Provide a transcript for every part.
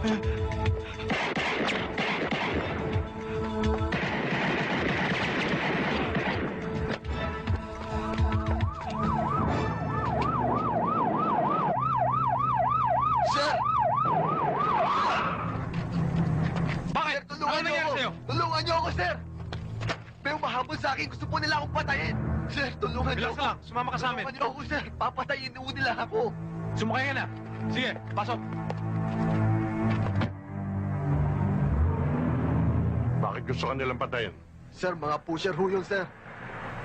Sir! Bakit? Sir, tulungan Ano niyo nangyari ako! sa'yo? Tulungan niyo ako, sir! May umahabol sa akin. Gusto po nila akong patayin. Sir, tulungan niyo Relax ka lang. Sumama ka sa amin. Tulungan niyo ako, sir. Papatayin po nila ako. Sumakay ka na. Sige, pasok. Bakit gusto ka nilang patayin? Sir, mga pusher ho yun, sir.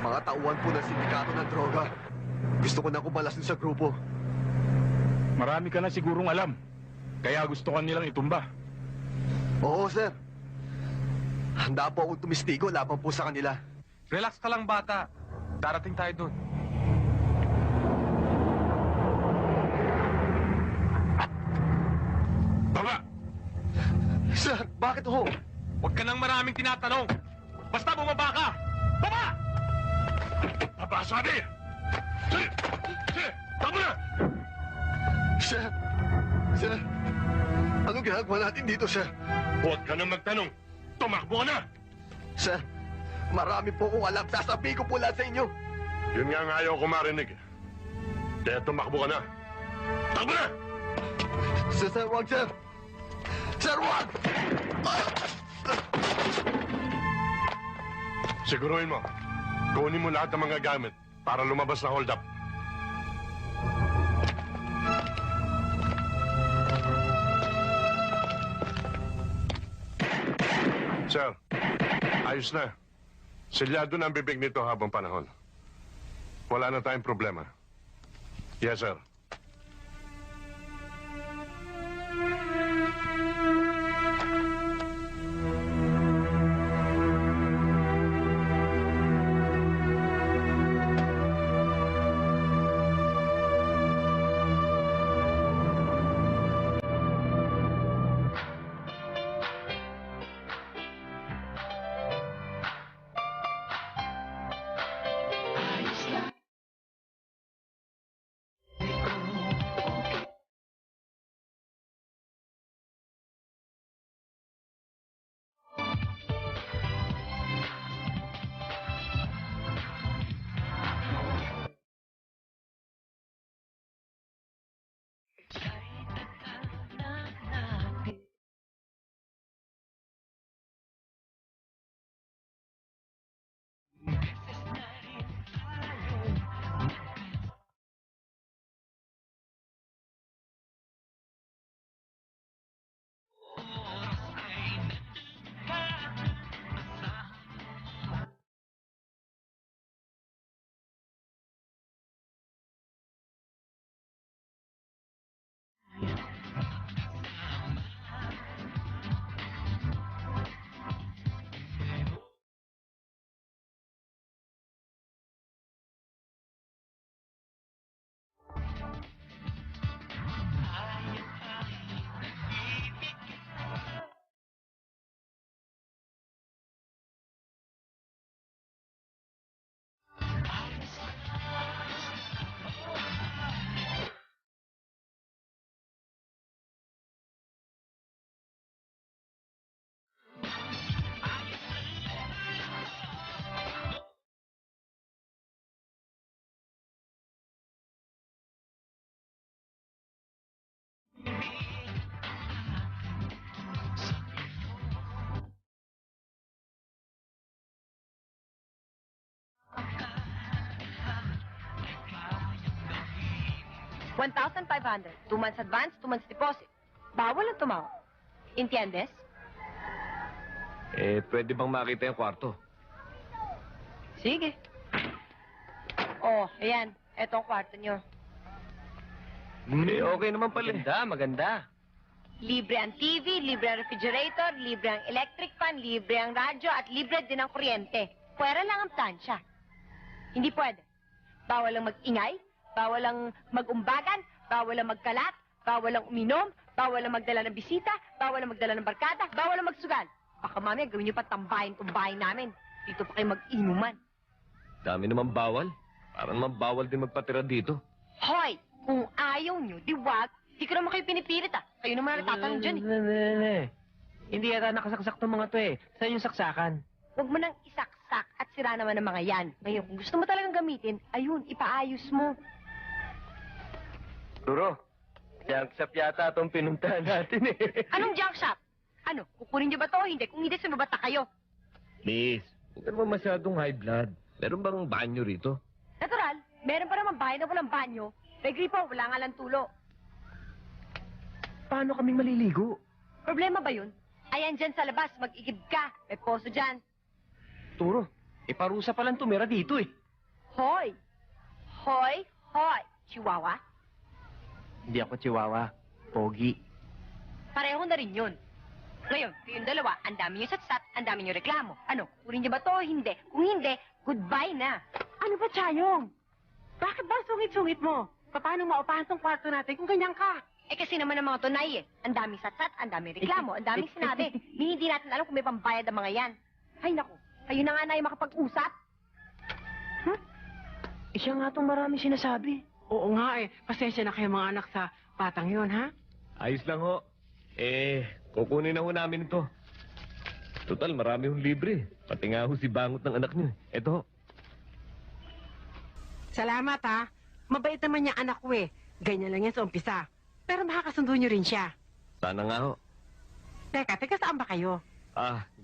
Mga tauhan po ng sindikato ng droga. Gusto ko na kumalas sa grupo. Marami ka na sigurong alam. Kaya gusto ka nilang itumba. Oo, sir. Handa po akong tumistigo laban po sa kanila. Relax ka lang, bata. Darating tayo dun. Baba! Sir, bakit ho? Huwag ka nang maraming tinatanong. Basta bumaba ka! Baba! Baba, sabi! Sige! Sige! Tama na! Sir, sir, anong ginagawa natin dito, sir? Huwag ka na magtanong. Tumakbo ka na! Sir, marami po kong alam. Sasabihin ko po lahat sa inyo. Yun nga ang ayaw ko marinig. Kaya tumakbo ka na. Takbo na! Sir, wag, sir. Sir, wag! Siguruhin mo. Kunin mo lahat ng mga gamit para lumabas na hold up. Sir, ayos na. Selyado na ang bibig nito habang panahon. Wala na tayong problema. Yes, sir. $1,500. 2 months advance, 2 months deposit. Bawal ang tumawag. Entiendes? Pwede bang makita yung kwarto? Sige. Oh, ayan. Eto ang kwarto nyo. Okay naman pala. Maganda. Libre ang TV, libre ang refrigerator, libre ang electric fan, libre ang radyo, at libre din ang kuryente. Pwera lang ang plansya. Hindi pwede. Bawal ang mag-ingay, bawal ang mag-umbagan, bawal ang magkalat, bawal ang uminom, bawal ang magdala ng bisita, bawal ang magdala ng barkada, bawal ang magsugal. Baka mamaya gawin niyo pa tambahin-tumbahin namin. Dito pa kayo mag-inuman. Dami naman bawal. Para naman bawal din magpatira dito. Hoy! Kung ayaw niyo, di wag. Di ko naman kayo pinipilit, ah. Kayo naman ang tatanong dyan eh. Hindi yata nakasaksak tong mga to eh. Saan yung saksakan? Huwag mo nang isaksak at sira naman ang mga yan. Ngayon, kung gusto mo talagang gamitin, ayun, ipaayos mo. Duro, junk shop yata itong pinuntahan natin eh. Anong junk shop? Ano, kukunin niyo ba to o hindi? Kung hindi, sumabata kayo. Miss, huwag ka naman masyadong high blood. Meron bang banyo rito? Natural, meron pa naman bahay na walang banyo. May gripo, wala nga lang tulo. Paano kaming maliligo? Problema ba yun? Ayan dyan sa labas, mag-igib ka. May poso dyan. Turo, parusa palang tumira dito eh. Hoy! Hoy! Hoy! Chihuahua? Hindi ako chihuahua. Pogi. Pareho na rin yun. Ngayon, kayong dalawa, ang dami yung satsat, ang dami yung reklamo. Ano, kunin niyo ba to o hindi? Kung hindi, goodbye na. Ano ba, Chayong? Bakit ba ang sungit-sungit mo? Paano maupahan tong kwarto natin kung ganyan ka? Eh kasi naman ang mga tunay eh. Ang daming satsat, ang daming reklamo, ang daming sinabi. Hindi natin alam kung may pambayad ang mga yan. Ay naku, kayo na nga na yung makapag-usap. Siya nga itong marami sinasabi. Oo nga eh. Pasensya na kayo mga anak sa batang yon, ha? Ayos lang ho. Kukunin na ho namin ito. Total, marami hong libre. Pati nga ho si Bangot ng anak niyo. Ito ho. Salamat, ha? Mabait naman niya anak ko eh. Ganyan lang yan sa umpisa. Pero makakasundo niyo rin siya. Sana nga ho. Teka, saan ba kayo?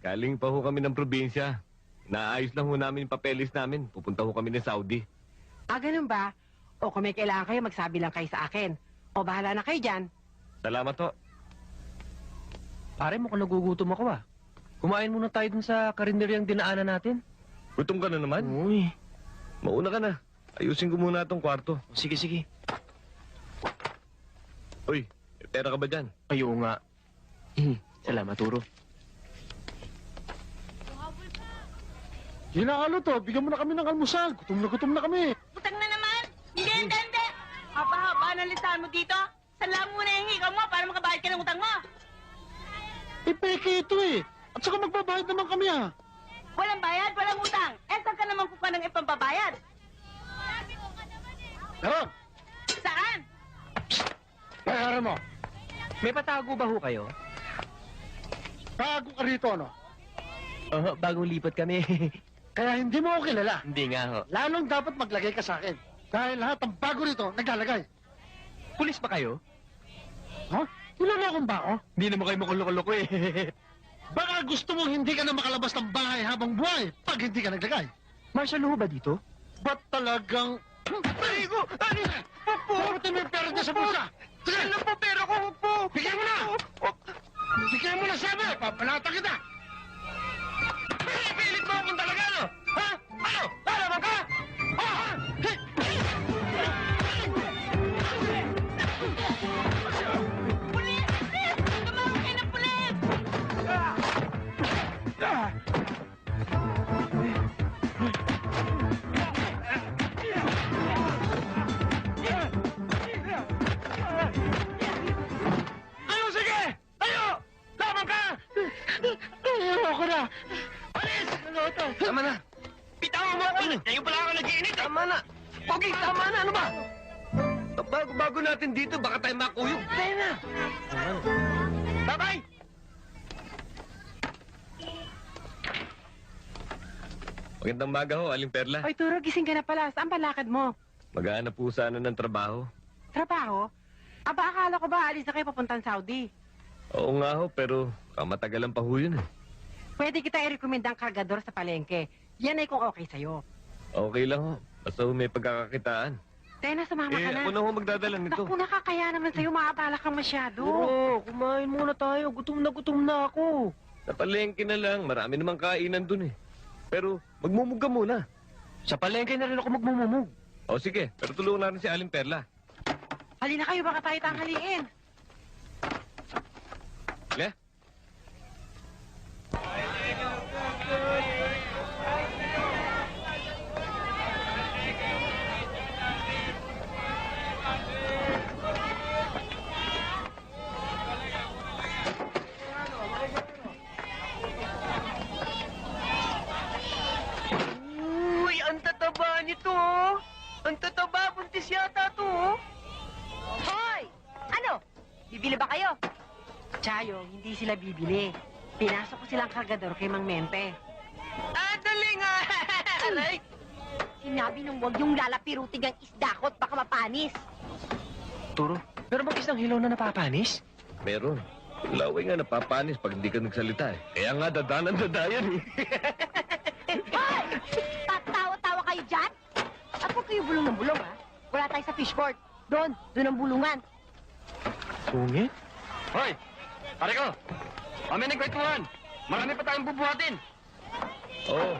Galing pa ho kami ng probinsya. Naayos lang ho namin yung papeles namin. Pupunta ho kami ng Saudi. Ganun ba? O kung may kailangan kayo, magsabi lang kayo sa akin. O bahala na kayo dyan. Salamat ho. Pare, mukhang nagugutom ako ah. Kumain muna tayo dun sa karinderyang dinaanan natin. Gutom ka na naman? Uy. Mauna ka na. Ayusin ko muna itong kwarto. Sige, sige. Uy, may pera ka ba dyan? Ay, oo nga. Salamat, Turo. Ginalo to, bigyan mo na kami ng almusal. Gutom na kami. Utang na naman! Hindi! Haba-haba ng listahan mo dito. Saan lang muna yung ikaw mo para makabayad ka ng utang mo? Peke ito eh. At saka magbabayad naman kami ah. Walang bayad, walang utang. Saan ka naman kukuha ng ipambabayad? Meron, Saan? bayaran mo. May patago ba ho kayo? Bago ka rito, no? Oo, bagong lipat kami. Kaya hindi mo ako kilala. Hindi nga ho. Lalong dapat maglagay ka sa akin. Dahil lahat ng bago rito, naglalagay. Pulis ba kayo? Ha? Kilala akong ba ako? Hindi naman kayo makulok-kulok eh. Baka gusto mong hindi ka na makalabas ng bahay habang buhay pag hindi ka naglagay. Marshal ho ba dito? Ba't talagang... Parigo! Dapatin mo yung pera niya sa bulsa! Sige! Ano po pera ko? Bigyan mo na! Bigyan mo na sabi! Papalata kita! Pinipilit mo akong talaga, no? Ha? Ano? Lalaban ka? Ha? Pulis! Pulis! Tumawag kayo ng pulis! Ano? Sige! Tayo! Laban ka! Ayoko na! Alis! Tama na. Bitawan mo ako! Ngayon pala ako nag-iinit! Tama na. Pogi, tama na. Ano ba? Bago natin dito, baka tayo makuyog. Tayo na. Bye-bye! Magandang maga ho, Aling Perla. Oy, Turo, gising ka na pala. Saan palakad mo? Maghahanap po sana ng trabaho. Trabaho? Akala ko ba alis na kayo papuntang Saudi? Oo nga ho, pero kamatagalan pa ho yun eh. Pwede kita i-recommend ang kargador sa palengke. Yan ay kung okay sa'yo. Okay lang ho, basta ho may pagkakakitaan. Tena, sumama ka na. Ako na ho magdadala nito. Naku, nakakaya naman sa'yo. Maabala kang masyado. Turo, kumain muna tayo. Gutom na ako. Napalengke na lang, marami namang kainan dun eh. Pero magmumug ka muna. Sa palengke na rin ako magmumumog. O sige, pero tulungan natin si Aling Perla. Halina kayo, baka tayo tanghaliin. Le? Uy, ang tataba nito. Oh. Ang tataba, buntis yata to. Oh. Hoy! Ano? Bibili ba kayo? Chayo, hindi sila bibili. Pinasok ko silang kargador kay Mang Mente. Dali nga! Aray! Sinabi nung huwag yung lalapirutig ang isda ko at baka mapanis. Turo, pero bang isang hilaw na napapanis? Meron. Laway nga napapanis pag hindi ka nagsalita eh. Kaya nga dadayan eh. Hoy! Tatawa-tawa kayo dyan? At huwag kayo bulong ng bulong, ha? Wala tayo sa fishport. Doon ang bulungan. Sungit? Hoy! Pare ko! Kami nagkwentuhan! Marami pa tayong bubuhatin! Oo.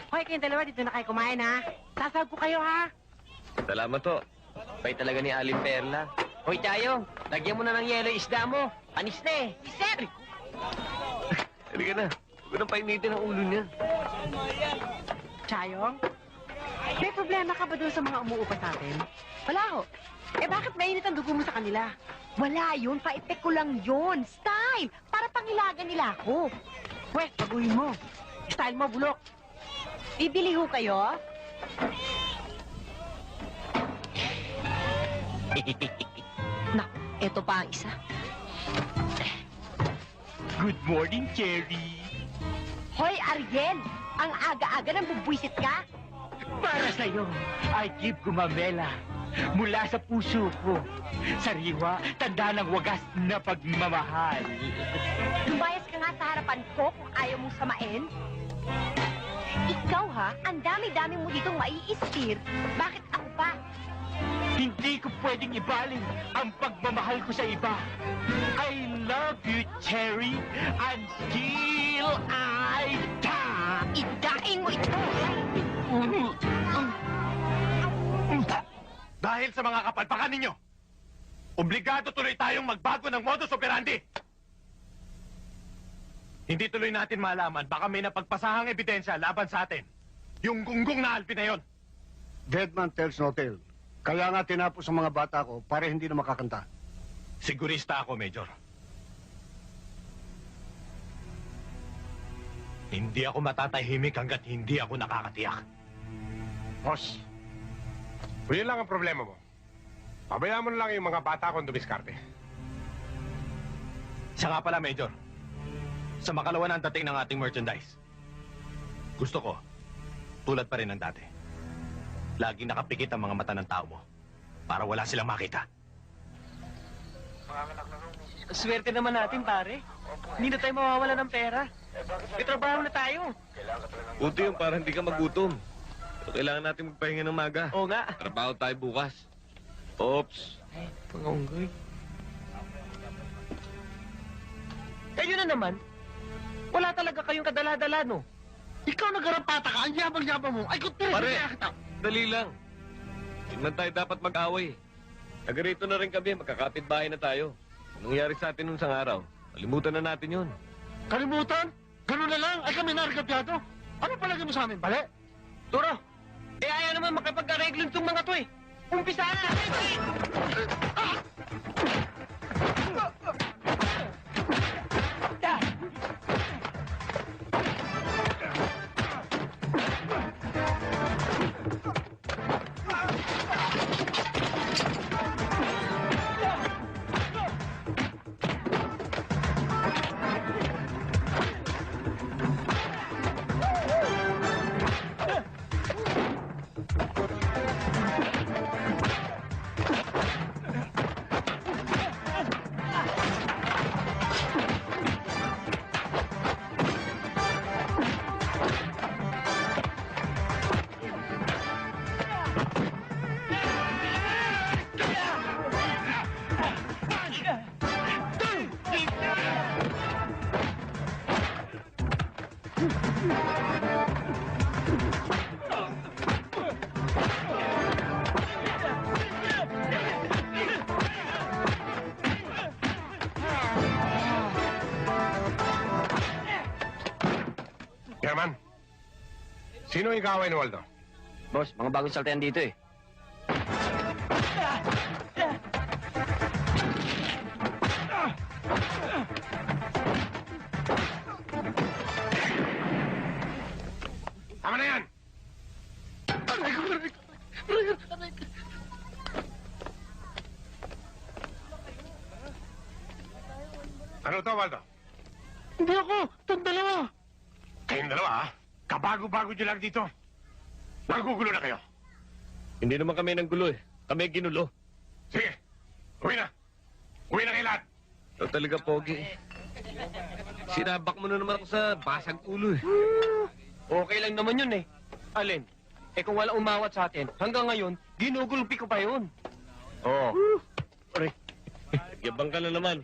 Hoy, kayong dalawa, dito na kayo kumain, ha? Sasahod ko kayo, ha? Salamat to. Bay talaga ni Aling Perla. Hoy, Tayo! Lagyan mo na ng yelo yung isda mo. Panis na eh. Si Sir! Halika na. Huwag nang painitin ang ulo niya. Chayong, may problema ka ba doon sa mga umuupa sa atin? Wala ho. Eh bakit mainit ang dugo mo sa kanila? Wala yun. Pa-epek ko lang yun. Style! Para pangilagan nila ako. Pwes, baguhin mo. Style mo, bulok. Bibili ho kayo? Nak, eto pa ang isa. Good morning, Cherry. Hoy, Ariel! Ang aga-aga nang bubwisit ka? Para sa'yo, I give gumamela mula sa puso ko. Sariwa, tanda ng wagas na pagmamahal. Lumayas ka nga sa harapan ko kung ayaw mong samain. Ikaw ha, ang dami-dami mo ditong maiistir. Bakit ako pa? Hindi ko pwedeng ibalin ang pagmamahal ko sa iba. I love you, Cherry, until I die. Idaing mo ito! Dahil sa mga kapalpakan ninyo, obligado tuloy tayong magbago ng modus operandi. Hindi tuloy natin malaman, baka may napagpasahang ebidensya laban sa atin. Yung gunggong na Alpi na yon. Dead man tells no tale. Kaya nga tinapos ang mga bata ko para hindi na makakanta. Sigurista ako, Major. Hindi ako matatahimik hanggat hindi ako nakakatiyak. Boss, kung yun lang ang problema mo, pabayaan mo na lang yung mga bata kong dumiskarte. Siya nga pala, Major. Sa makalawa ng dating ng ating merchandise. Gusto ko, tulad pa rin ng dati. Laging nakapikit ang mga mata ng tao mo para wala silang makita. Swerte naman natin, pare. Hindi na tayo mawawala ng pera. May trabaho na tayo. Buti yung para hindi ka magutom. Pero kailangan natin magpahinga ng maga. Oo nga. Trabaho tayo bukas. Oops. Mga unggoy. Kayo na naman. Wala talaga kayong kadala-dala, no? Ikaw nagarampata ka, ang yabang-yabang mo. Ay, kutin! Pare, dali lang. Hindi man tayo dapat mag-away. Taga-rito na rin kami, magkakapit-bahay na tayo. Anong nangyari sa atin nung isang araw? Kalimutan na natin yun. Kalimutan? Ganun na lang? Ay kami narigapyado? Ano palagi mo sa amin, bali? Turo! Eh, ayaw naman makipag-areglo itong mga to eh. Umpisa na natin! Chairman, sino yung kaaway ni Waldo? Boss, mga bagong saltayan dito eh. Tama na yan! Ano to, Waldo? Hindi ako. Itong dalawa. Kayong dalawa, ha? Kabago-bago nyo lang dito. Nagugulo na kayo. Hindi naman kami ng gulo eh. Kami ginulo. Sige. Uwi na. Uwi na kayo lahat. Ito talaga, Pogi. Sinabak mo na naman ako sa basag ulo eh. Okay lang naman yun eh. Alin? Eh kung wala umawat sa atin, hanggang ngayon, ginugulpi ko pa yun. Oo. Aray. Yabang ka na naman.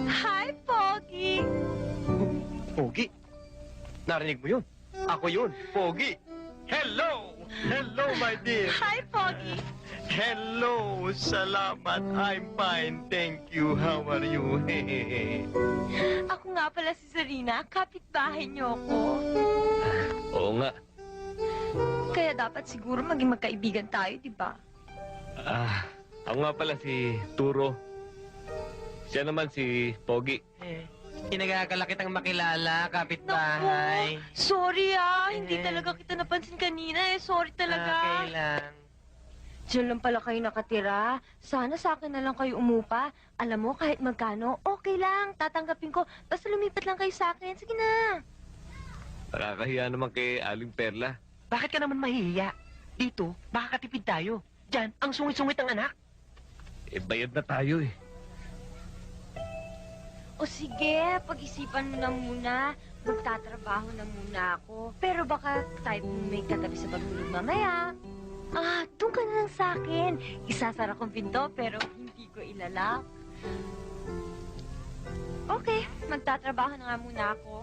Hi, Pogi! Pogi? Narinig mo yun? Ako yun, Pogi. Hello! Hello, my dear. Hi, Pogi! Hello! Salamat. I'm fine. Thank you. How are you? Ako nga pala si Sarina, kapitbahay niyo ako. Oo nga. Kaya dapat siguro maging magkaibigan tayo, di ba? Ako nga pala si Turo. Siya naman si Pogi. Kinagagala kitang makilala, kapitbahay. Sorry hindi talaga kita napansin kanina Sorry talaga. Okay lang. Diyan lang pala kayo nakatira. Sana sa akin na lang kayo umupa. Alam mo, kahit magkano, okay lang. Tatanggapin ko. Basta lumipat lang kayo sa akin. Sige na. Nakakahiya naman kay Aling Perla. Bakit ka naman mahihiya? Dito, makakatipid tayo. Diyan, ang sungit-sungit ng anak. Eh, bayad na tayo eh. O sige, pag-isipan mo na muna. Magtatrabaho na muna ako. Pero baka tayo may katabi sa pagtulog mamaya. Doon ka na lang sa akin. Isasara kong pinto pero hindi ko ilalak. Okay, magtatrabaho na nga muna ako.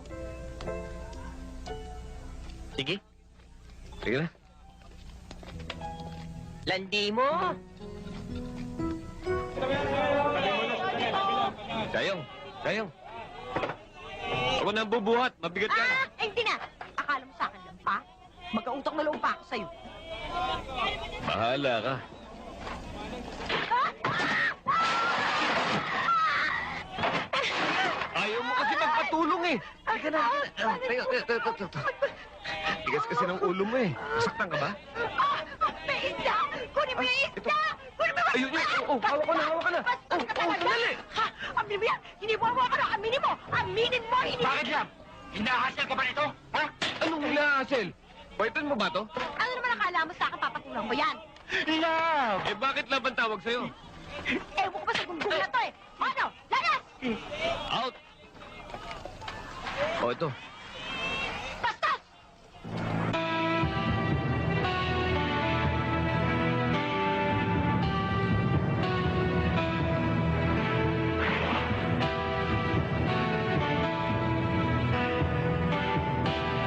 Sige, Sige na. landi mo. Dayong, Dayong. Ako na ang bubuhat. Mabigat ka. Hindi na. Akala mo sa akin lang pa? Magkautok na loob pa ako sa'yo. Bahala ka. Ayaw mo kasi magpatulong eh. Halika na. Tayo. Tigas kasi ng ulo mo eh. Masaktan ka ba? May isda! Kunin mo yung isda! Kunin mo yung Ayun yun. Hawak ka na, hawak ka na. Sandali. Ha? Aminin mo yan! Hindi mo hawakan na! Aminin mo! Aminin mo! Hindi... Bakit yan? Hinahasal ka ba nito? Ha? Anong hinahasel? Baitan mo ba to? Ano naman akala mo sa akin papatulang mo yan? Love! Eh bakit laban tawag sa'yo? Ewan ko ba sa gunggong na to eh! Ano? Lalas! Out! O ito. Bastos!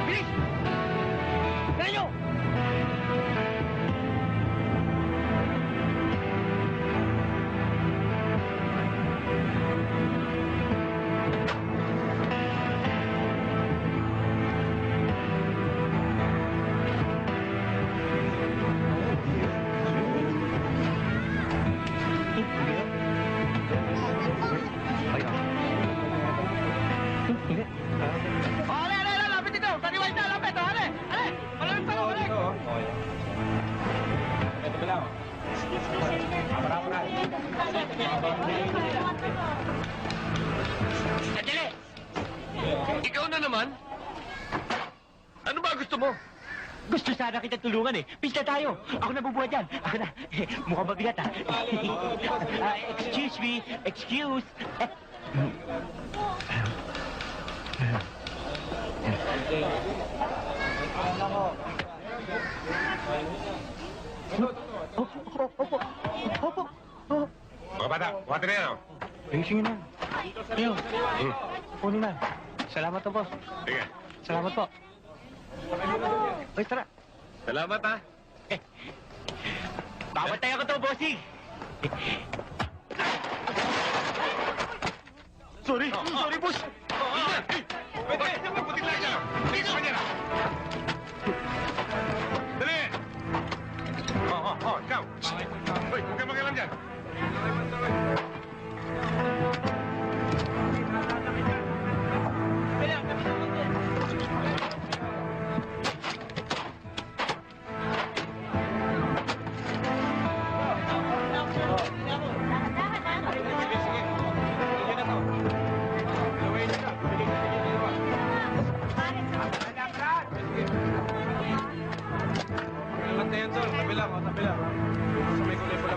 Bilis! Dali nyo! Ale! Lapit dito! Taniway na! Lapit! Ale! Malamit pa! Ale! Sandali! Ikaw na naman? Ano ba gusto mo? Gusto sana kita tulungan eh. Pista tayo. Ako na bubuhat yan. Ako na. Mukhang mabigat ah. Excuse me. Excuse. Opo. Mga bata, buhatin na yan, oh. Sige na. Ayun. Kunin na. Salamat po, boss. Sige. Salamat po. Ay, tara. Salamat ha. Babatay ako to, bossing. Sorry, boss. Mabuti lang siya. Tingnan mo niya. Dali! Ikaw. Hoy, huwag kang makialam dyan.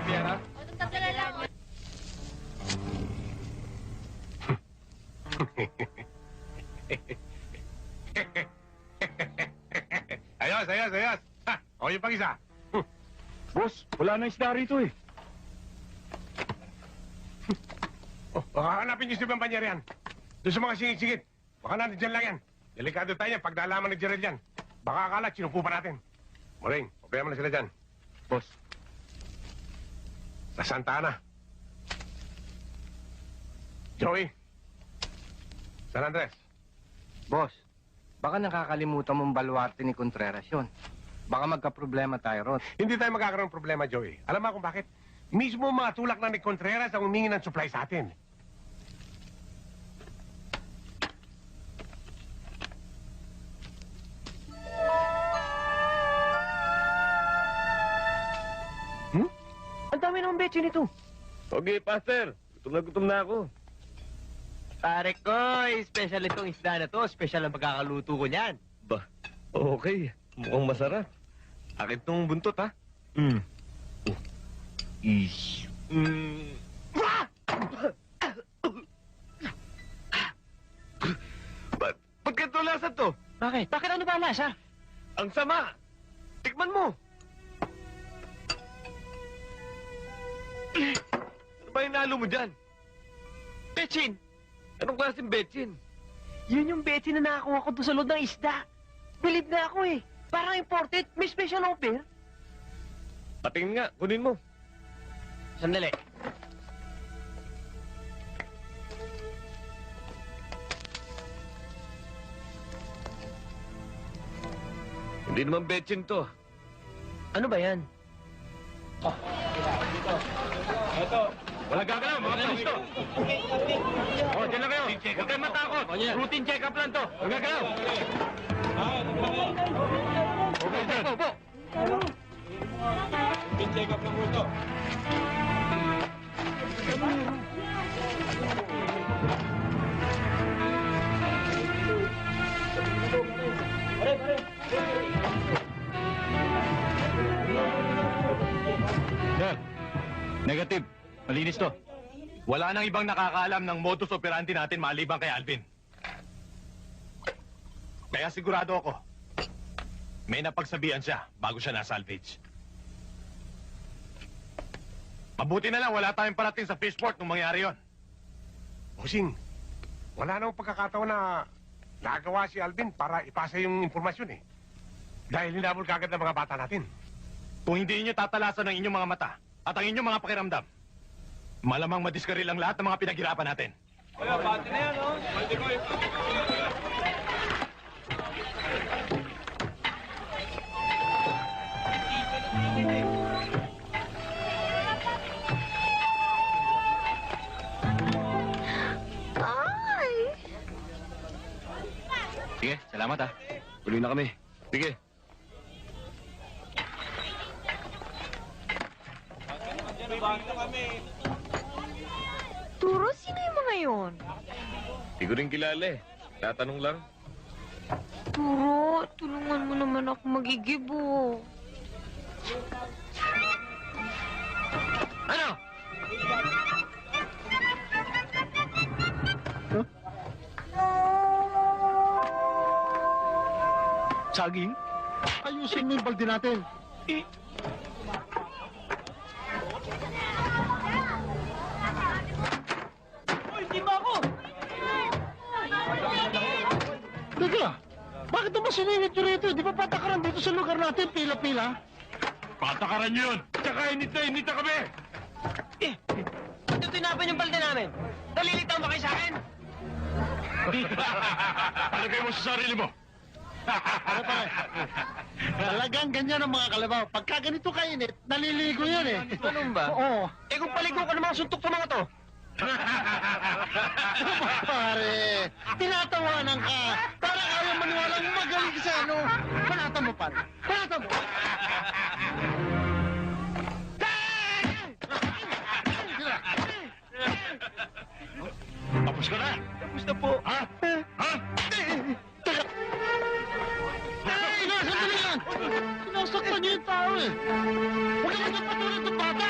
pera? Ayos. Ha, o yung pag-isa. Boss, wala na isda rito eh. Hanapin niyo si Pampanyar yan. Doon sa mga singit-singit. Baka natin dyan lang yan. Delikado tayo yan pag nalaman ni Gerald yan. Baka akala, sinupo pa natin. Moring, pabayaan mo na sila dyan. Boss, Sa Santa Ana. Joey. San Andres. Boss, baka nakakalimutan mong baluarte ni Contreras yun. Baka magka-problema tayo ron. Hindi tayo magkakaroon ng problema, Joey. Alam mo kung bakit? Mismo mga tulak na ni Contreras ang humingi ng supply sa atin. Ang dami naman betsin nito. Okay, Pastor. Gutom na ako. Pare ko, special itong isda na to. Special ang pagkakaluto ko niyan. Ba, okay. Mukhang masarap. Akin tong buntot, ha? Ba't ganito lasa to? Bakit? Bakit ano ba lasa? Ang sama! Tikman mo! Ano ba yung nalo mo dyan? Betsin! Anong klaseng betsin? Yun yung betsin na nakakuha ko doon sa loob ng isda. Believe na ako eh. Parang imported. May special offer. Patingin nga, kunin mo. Sandali. Hindi naman betsin to. Ano ba yan? Wala gagalaw, mga palisto. O, dyan lang kayo. Huwag kayong matakot. Routine check-up lang to. Huwag gagalaw. Okay, sir. Routine check-up lang po ito. Sir, negative. Malinis to. Wala nang ibang nakakaalam ng modus operandi natin maliban kay Alvin. Kaya sigurado ako, may napagsabihan siya bago siya na-salvage. Mabuti na lang wala tayong parating sa fishport nung mangyari yon. Bossing, wala namang pagkakataon na nagawa si Alvin para ipasa yung informasyon eh. Dahil hinabol kagad ng mga bata natin. Kung hindi inyo tatalasan ng inyong mga mata at ang inyong mga pakiramdam, malamang madiskaril ang lahat ng mga pinaghirapan natin. Kaya, pati na yan, oh. Ay! Sige, salamat ah. Huli na kami. Sige. Turo, sino yung mga yun? Hindi ko rin kilala eh. Tatanong lang. Turo, tulungan mo naman ako magigibo. Ano? Saging? Ayusin mo yung balde natin. Hindi ba ako? Teka, bakit naman siningit nyo rito? Di ba patakaran dito sa lugar natin, pila-pila? Patakaran nyo yun! Tsaka init na kami! Ito tinapan yung balde namin. Nalilitaw ba kayo sa akin? Palagay mo sa sarili mo! Ano pa talagang ganyan ang mga kalabaw. Pagka ganito kainit, naliligo yun eh. Ganun ba? Oo. Eh kung paligo ka naman suntok sa mga to. Pare, tinatawanan ka. Para ayaw maniwalang magaling ka sa ano. Panata mo, pare. Panata mo. Tapos ka na! Tapos na po. Ha? Ha? Teka. Hey, sandali lang. Sinasaktan niyo yung tao eh. Huwag ka magpapatuloy ng bata.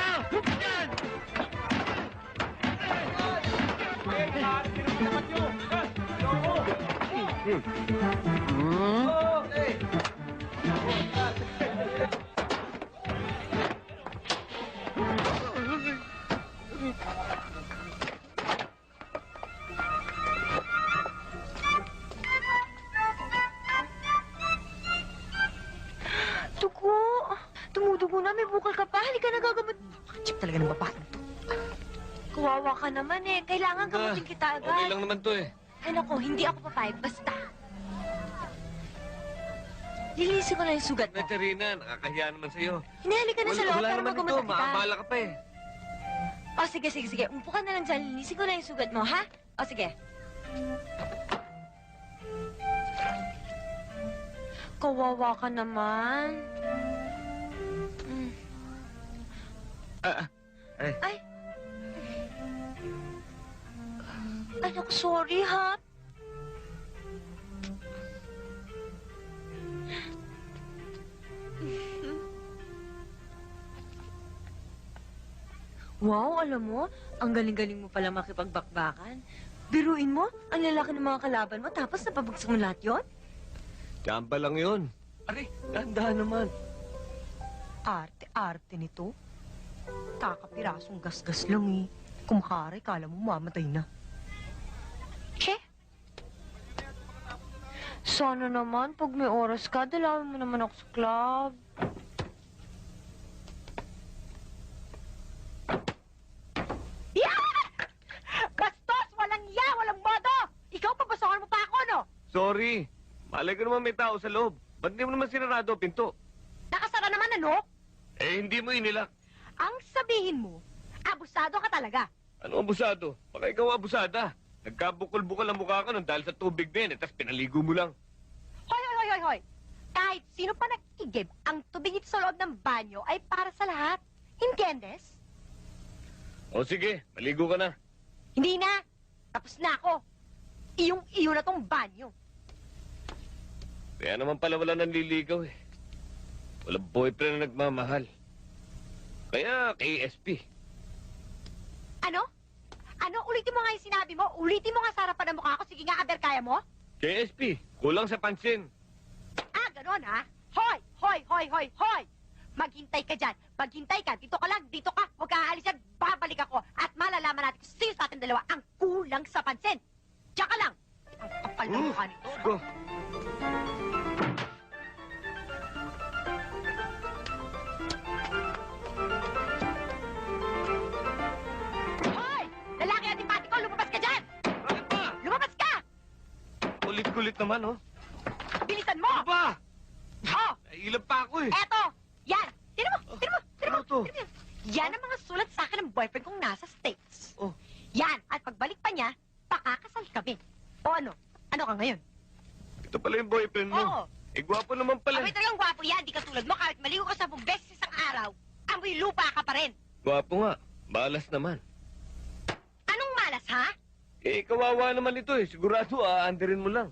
Yan! Dugo! Tumudugo na, may bukal ka pa. Halika na gagamot. Chip talaga ng babae to. Kawawa ka naman eh. Kailangan gamutin kita agad. Okay lang naman to eh. Ay nako, hindi ako papayag. Basta. Lilinisin ko na yung sugat mo. Natarina, nakakahiya naman sa'yo. Hindi, halika na sa loob Wala para naman ito, magamutan kita. maabala ka pa eh. O sige, sige, sige. Umpo ka na lang dyan. Lilinisin ko na yung sugat mo, ha? O sige. Kawawa ka naman. Mm. Ay. Ay. Ay, naku, sorry, ha? Wow, alam mo, ang galing-galing mo pala makipagbakbakan. Biruin mo, ang lalaki ng mga kalaban mo, tapos napabagsak mo lahat yun? Tiyamba lang yun. Aray, dahan naman. Arte-arte nito. Kakapirasong gasgas lang eh. Kumakaray, kala mo mamatay na. Che? Sana naman, pag may oras ka, dalawin mo naman ako sa club. Bastos! Walang iya! Walang modo! Ikaw, papasokan mo pa ako, no? Sorry. Malay ko naman may tao sa loob. Ba't di mo naman sinarado ang pinto? Nakasara naman, ano? Eh, hindi mo inilak. Ang sabihin mo, abusado ka talaga. Ano abusado? Baka ikaw abusada. Nagkabukol-bukol ang mukha ko nun dahil sa tubig din, tapos pinaligo mo lang. Hoy, hoy, hoy, hoy, hoy! Kahit sino pa nag-igib, ang tubig ito sa loob ng banyo ay para sa lahat. Entiendes? O sige, maligo ka na. Hindi na. Tapos na ako. Iyong-iyo na tong banyo. Kaya naman pala wala nang liligaw eh. Walang boyfriend na nagmamahal. Kaya KSP. Ano? Ano? Ulitin mo nga yung sinabi mo. Ulitin mo nga sa harapan ng mukha ko. Sige nga, Aber, kaya mo? KSP, kulang sa pansin. Ah, ganon ha? Hoy! Hoy! Hoy! Hoy! Hoy! Maghintay ka dyan. Maghintay ka. Dito ka lang. Dito ka. Huwag ka aalis yan. Babalik ako. At malalaman natin kung sino sa ating dalawa ang kulang sa pansin. Diyan ka lang. Ang kapal ng mukha nito. Go. Hoy! Lalaki antipati ko. Lumabas ka dyan. Bakit ba? Lumabas ka! Kulit-kulit naman, oh. Bilisan mo! Ano ba? Oh! Naiilap pa ako eh. Eto! Yan! Tira mo! Tira mo! Tira mo! Ano to? Tira mo. Yan ang mga sulat sa akin ng boyfriend kong nasa States. Oh. Yan! At pagbalik pa niya, pakakasal kami. O ano? Ano ka ngayon? Ito pala yung boyfriend mo. Oo. Eh, gwapo naman pala. Abay talagang gwapo yan. Di katulad mo, kahit maligo ka 10 beses isang araw, amoy lupa ka pa rin. Gwapo nga. Balas naman. Anong malas, ha? Eh, kawawa naman ito eh. Sigurado, aandarin mo lang.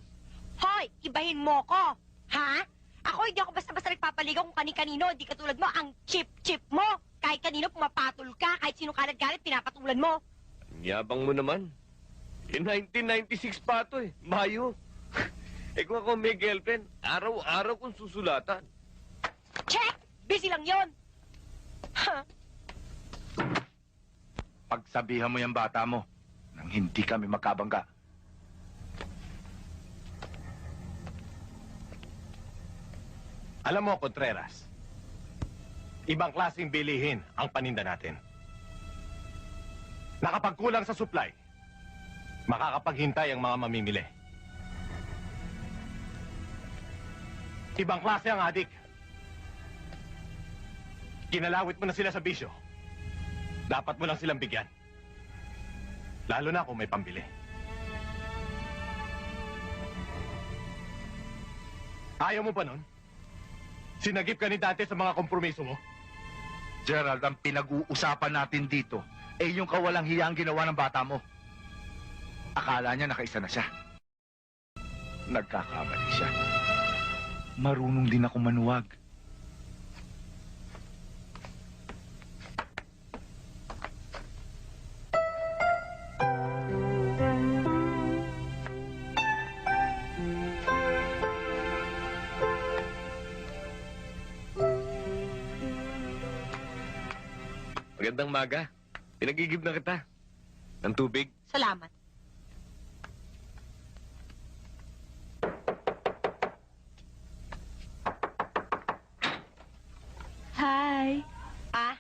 Hoy! Ibahin mo ko! Ha? Ako hindi ako basta-basta nagpapaligaw kung kani-kanino. Di katulad mo, ang chip-chip mo. Kahit kanino pumapatol ka, kahit sino kalat-galit, pinapatulan mo. Ang yabang mo naman. Eh, 1996 pa ito eh. Mayo. Eh, kung ako may girlfriend, araw-araw kong susulatan. Check! Busy lang yon. Ha? Pagsabihan mo yung bata mo nang hindi kami magkabangga. Alam mo, Contreras, ibang klaseng bilihin ang paninda natin. Nakapagkulang sa supply, makakapaghintay ang mga mamimili. Ibang klase ang adik. Kinalawit mo na sila sa bisyo. Dapat mo lang silang bigyan. Lalo na kung may pambili. Ayaw mo pa nun? Sinagip ka ni Dante sa mga kompromiso mo? Gerald, ang pinag-uusapan natin dito ay yung kawalang hiyang ginawa ng bata mo. Akala niya nakaisa na siya. Nagkakamali siya. Marunong din ako manuwag. Magandang maga. Pinagigib na kita. Ng tubig. Salamat. Hi. Ah,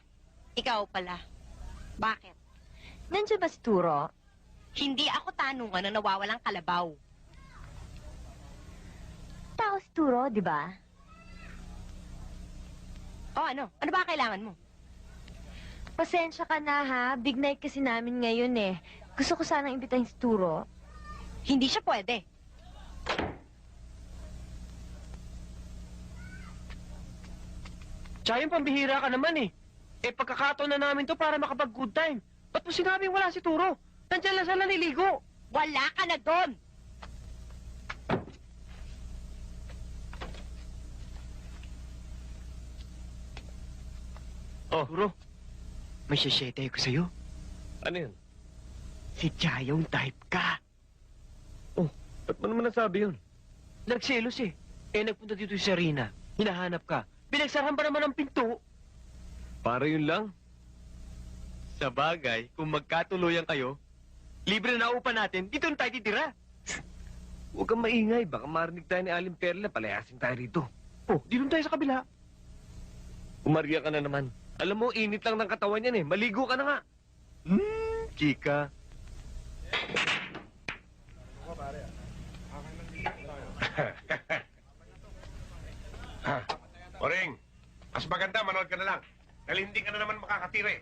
ikaw pala. Bakit? Nandiyan ba si Turo? Hindi ako tanungan na nawawalang kalabaw. Tao si Turo, di ba? O ano? Ano ba kailangan mo? Pasensya ka na ha. Big night kasi namin ngayon eh. Gusto ko sanang imbitahin si Turo. Hindi siya pwede. Tsayang pambihira ka naman eh. Eh, pagkakataon na namin to para makapag-good time. Ba't mo sinabing wala si Turo? Nandiyan lang sila niligo. Wala ka na doon! Oh, Turo. May sasete ko sa'yo. Ano yun? Si Chayong type ka. Oh, ba't mo naman nasabi yun? Nagselos eh. Eh, nagpunta dito si Serena. Hinahanap ka. Pinagsarahan pa naman ang pinto. Para yun lang? Sa bagay, kung magkatuluyan kayo, libre na upa natin, dito na tayo titira. Huwag kang maingay. Baka marinig tayo ni Aling Perla. Palayasin tayo rito. Oh, dito tayo sa kabila. Umarya ka na naman. Alam mo, init lang ng katawan yan eh. Maligo ka na nga. Chika. Oring, mas maganda, manood ka na lang. Dahil hindi ka na naman makakatira eh.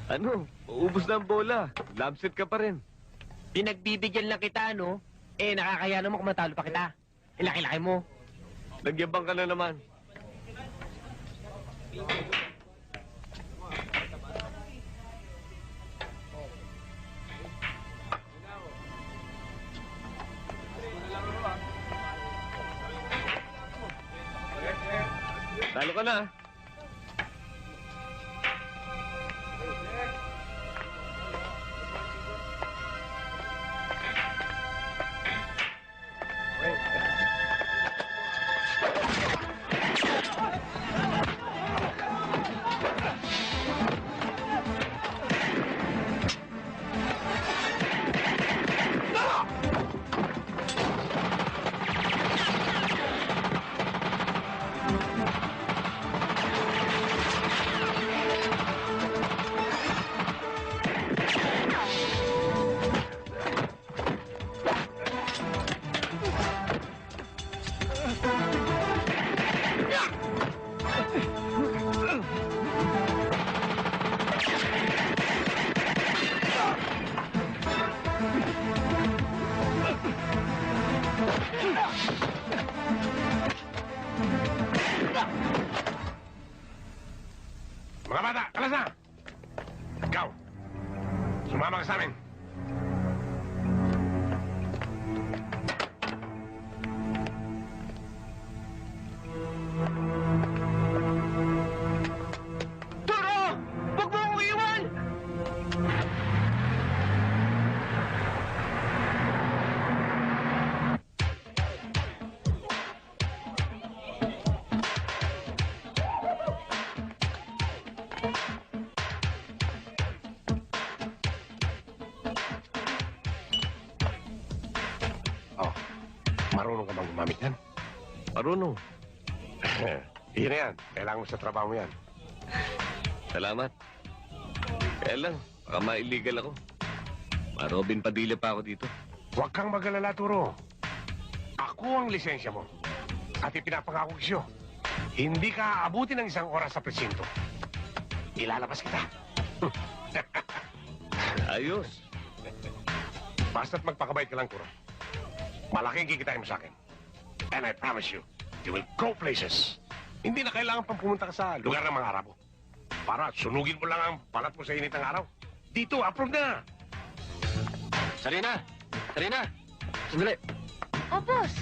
Ano? Uubos na ang bola. Labset ka pa rin. Pinagbibigyan lang kita, no? Eh, nakakaya naman kung matalo pa kita. Eh, laki-laki mo. Nagyabang ka na naman. Talo ka na. Mga bata, kalas na! Ikaw, sumama ka sa amin. Turo! Huwag mo akong iwan! Oh, marunong ka bang gumamit yan? Marunong. Iyan na yan. Kailangan mo sa trabaho mo yan. Salamat. Kaya lang, baka ma-illegal ako. Ma-Robin Padilla pa ako dito. Huwag kang mag-alala, Turo. Ako ang lisensya mo. At ipinapangako ko sa'yo, hindi ka aabutin ng 1 oras sa presinto. Ilalabas kita. Ayos. Basta't magpakabait ka lang, Turo. Malaking kikitain mo sa akin. And I promise you, you will go places. Hindi na kailangan pang pumunta ka sa lugar ng mga Arabo. Para sunugin mo lang ang balat mo sa init ng araw. Dito, approve na! Serena! Serena! Sandali! Oh, boss.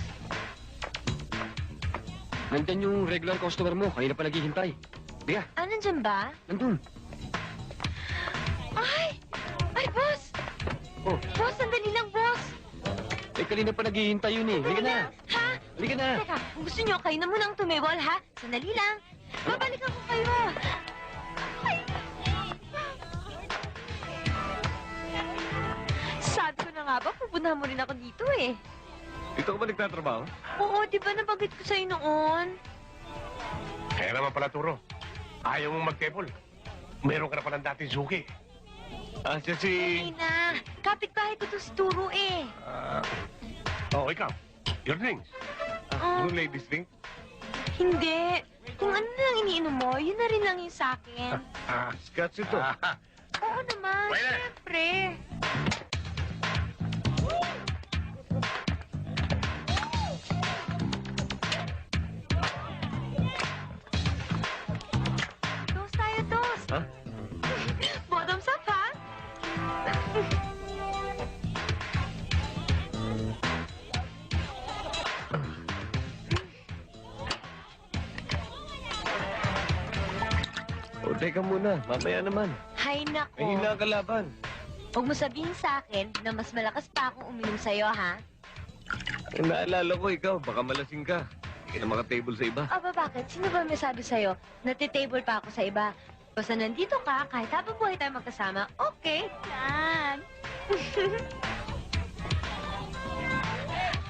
Nandyan yung regular customer mo. Kanina pa naghihintay. Biga, Ah, nandyan ba? nandun. Ay! Ay, boss! Oh, Boss, sandali lang, boss! eh kanina pa naghihintay yun eh. Halika na! Ha? Halika na! Teka, kung gusto nyo, kayo na munang tumewal, ha? Sandali lang. Babalikan ko kayo. Sabi ko na nga ba, pupuntahan mo rin ako dito eh. Dito ka ba nagtatrabaho? Oo, di ba nabanggit ko sa'yo noon? Kaya naman pala, Turo. Ayaw mong mag-table. Meron ka na palang dating suki. Ah, siya si... Ay na, kapitbahay ko to si Turo eh. Oh, ikaw. Your drinks. Blue Ladies Drink? Hindi. Kung ano na lang iniinom mo, yun na rin lang yung sa akin. Scotch ito. Oo naman, Pwede. syempre. Toast tayo, toast. Ha? Bottoms up, ha? O, teka muna. Mamaya naman. Hay May nako. hina ka laban. Huwag mo sabihin sa akin na mas malakas pa akong uminom sa'yo, ha? Eh, naalala ko ikaw. Baka malasing ka. Hindi na maka-table sa iba. Aba, bakit? Sino ba may sabi sa'yo? Natitable pa ako sa iba. Basta nandito ka, kahit habang buhay tayo magkasama, okay. Yan.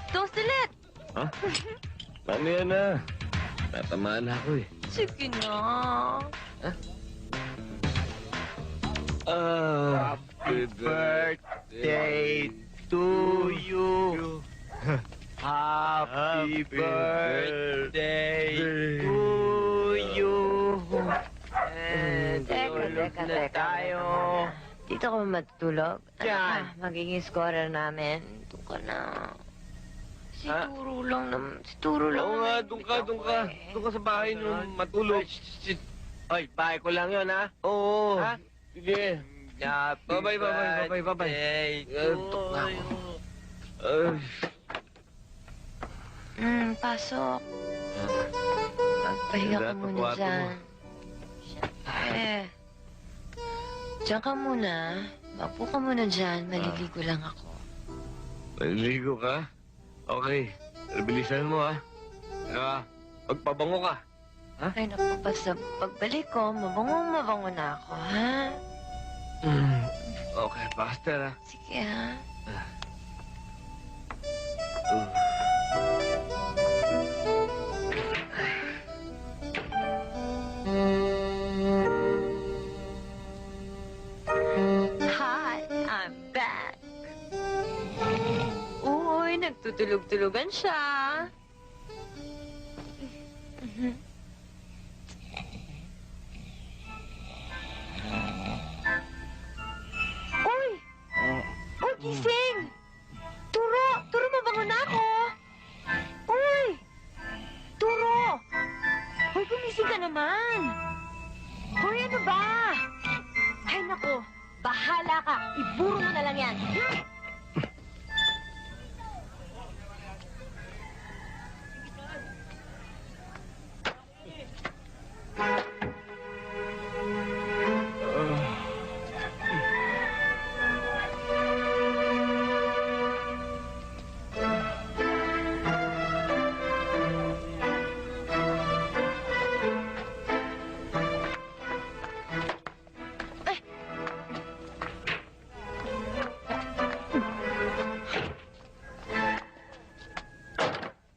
Toast ulit. Ha? Mamaya na. Tatamaan na ako eh. Sige na. Happy birthday to you. Happy birthday to you. Teka. tayo. Dito ka ba matutulog? Diyan. Magiging scorer namin. Doon ka na. Si Ha? Turo lang naman. Si Turo lang Oo nga, naman. doon ka. Doon ka sa bahay nyo matulog. Oy, bahay ko lang yun, ha? Oo. Ha? Sige. Happy Bye-bye. birthday Tuk na ako. Pasok. Magpahinga ka Ganda, muna kwarto mo. dyan. Diyan ka muna. Mapo ka muna dyan. Maliligo lang ako. Maliligo ka? Okay. Bilisan mo, ha? Magpabango ka. Ay, naku, basta pagbalik ko, mabango na ako, ha? Okay, faster, ha? Sige, ha? Hi, I'm back. Uy, nagtutulog-tulugan siya. Uy! Uy, gising! Turo, mabango na ako! Uy! Turo! Uy, gumising ka naman! Uy, ano ba? Ay, naku! Bahala ka! Iburo mo na lang yan!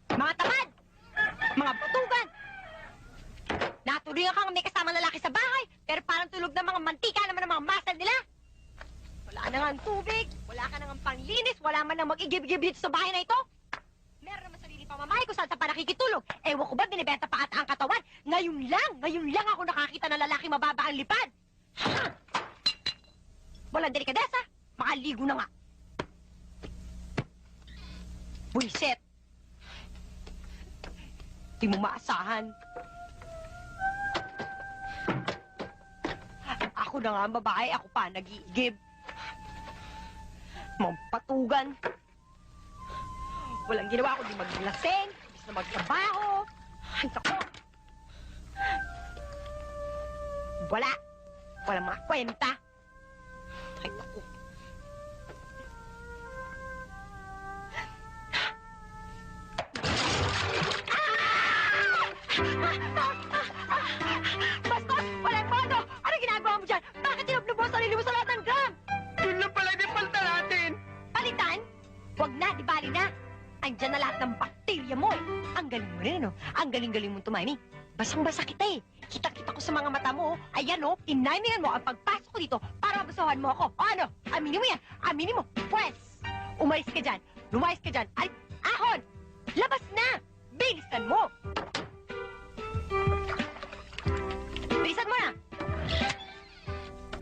Mga tamad! Mga batugan! Natuloy kang may kasamang lalaki sa bahay, pero parang tulog na mga mantika naman ang mga muscle nila. Wala na nga ang tubig, wala ka na nga panglinis, wala man nang mag-igib-gib dito sa bahay na ito. Meron naman sarili pamamahay kung saan sa pa nakikitulog. Ewan ko ba, binibenta pa ata ang katawan. Ngayon lang ako nakakita ng lalaki mababa ang lipad. Ha? Walang delikadesa, makaligo na nga. Buisit. Di mo maasahan. Ako na nga ang babae, ako pa nag-iigib. Mampatugan. Walang ginawa kundi maglaseng, imbis na magtrabaho. Ay, naku. Walang mga kwenta. Ay, naku. Ang galing-galing mong tumiming. Basang-basa kita eh. Kita-kita ko sa mga mata mo. Ayan oh, tinimingan mo ang pagpasok ko dito para mabasahan mo ako. O ano? Aminin mo yan. Aminin mo. Pwes! Umalis ka dyan. Lumayas ka dyan. Ay, ahon! Labas na! Bilisan mo! Bilisan mo na!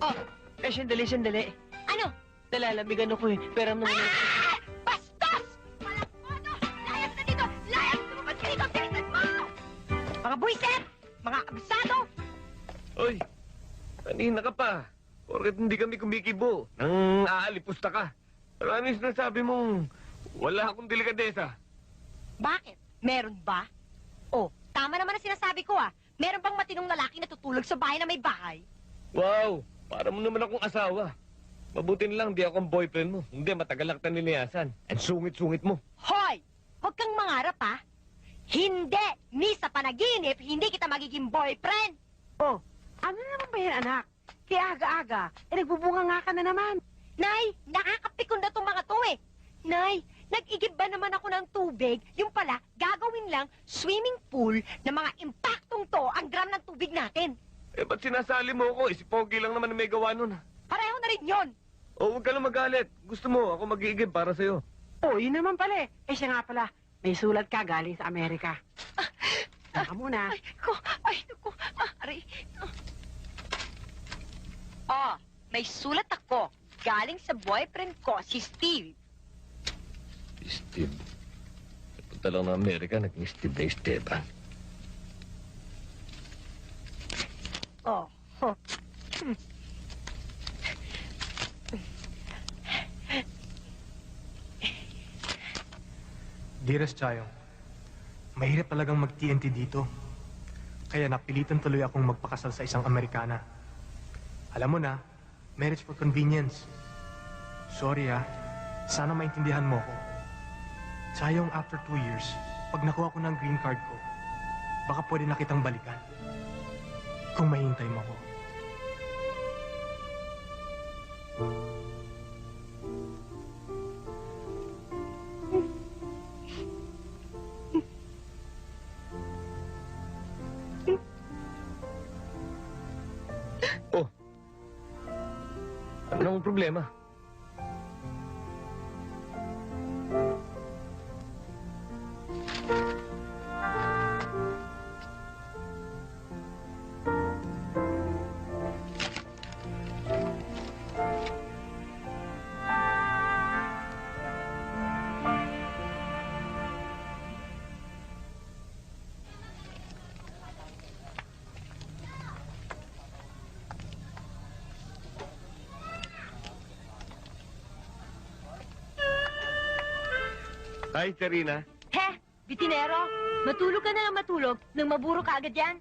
Oh, Sandali. ano? Nalalamigan ako eh. Pero naman... Ah! Bastos! Walang modo! Layas na dito! Layas! Lumabas ka dito! Bilisan mo! Mga buwisit! Mga abusado! Oy, kanina ka pa. Porket hindi kami kumikibo. Nang aalipusta ka. Ano yung sinasabi mong wala akong delikadesa? Bakit? Meron ba? Oh, tama naman ang sinasabi ko ah. Meron bang matinong lalaki na tutulog sa bahay na may bahay? Wow, para mo naman akong asawa. Mabuti na lang, di ako ang boyfriend mo. Hindi, matagal lang kita niliyasan. Ang sungit-sungit mo. Hoy! Huwag kang mangarap ha. Hindi! Ni sa panaginip, hindi kita magiging boyfriend! Oh, ano naman ba yan, anak? Kaya aga-aga, nagbubunga nga ka na naman. Nay, nakakapikon na itong mga to eh. Nay, nag-igib ba naman ako ng tubig? Yung pala, gagawin lang swimming pool na mga impaktong to ang gram ng tubig natin. Eh, ba't sinasali mo ako? Si Pogi lang naman ang may gawa nun. Pareho na rin yon. O, huwag ka lang magalit. Gusto mo, ako mag-iigib para sa'yo. Oh, yun naman pala eh. Eh, siya nga pala, may sulat ka galing sa Amerika. Saka muna. Ay, naku, aray. Oh, may sulat ako. Galing sa boyfriend ko, si Steve. Steve. Punta lang ng Amerika, naging Steve na Esteban. Oh. Dearest Chayong, mahirap talagang mag-TNT dito. Kaya napilitan tuloy akong magpakasal sa isang Amerikana. Alam mo na, marriage for convenience. Sorry sana maintindihan mo ko. Chayong, after 2 years, pag nakuha ko ng green card ko, baka pwede na kitang balikan. Kung mahintay mo ko. Oh. Anong problema? Hi, Karina. He, bitinero, matulog ka na ng matulog nang maburo ka agad yan.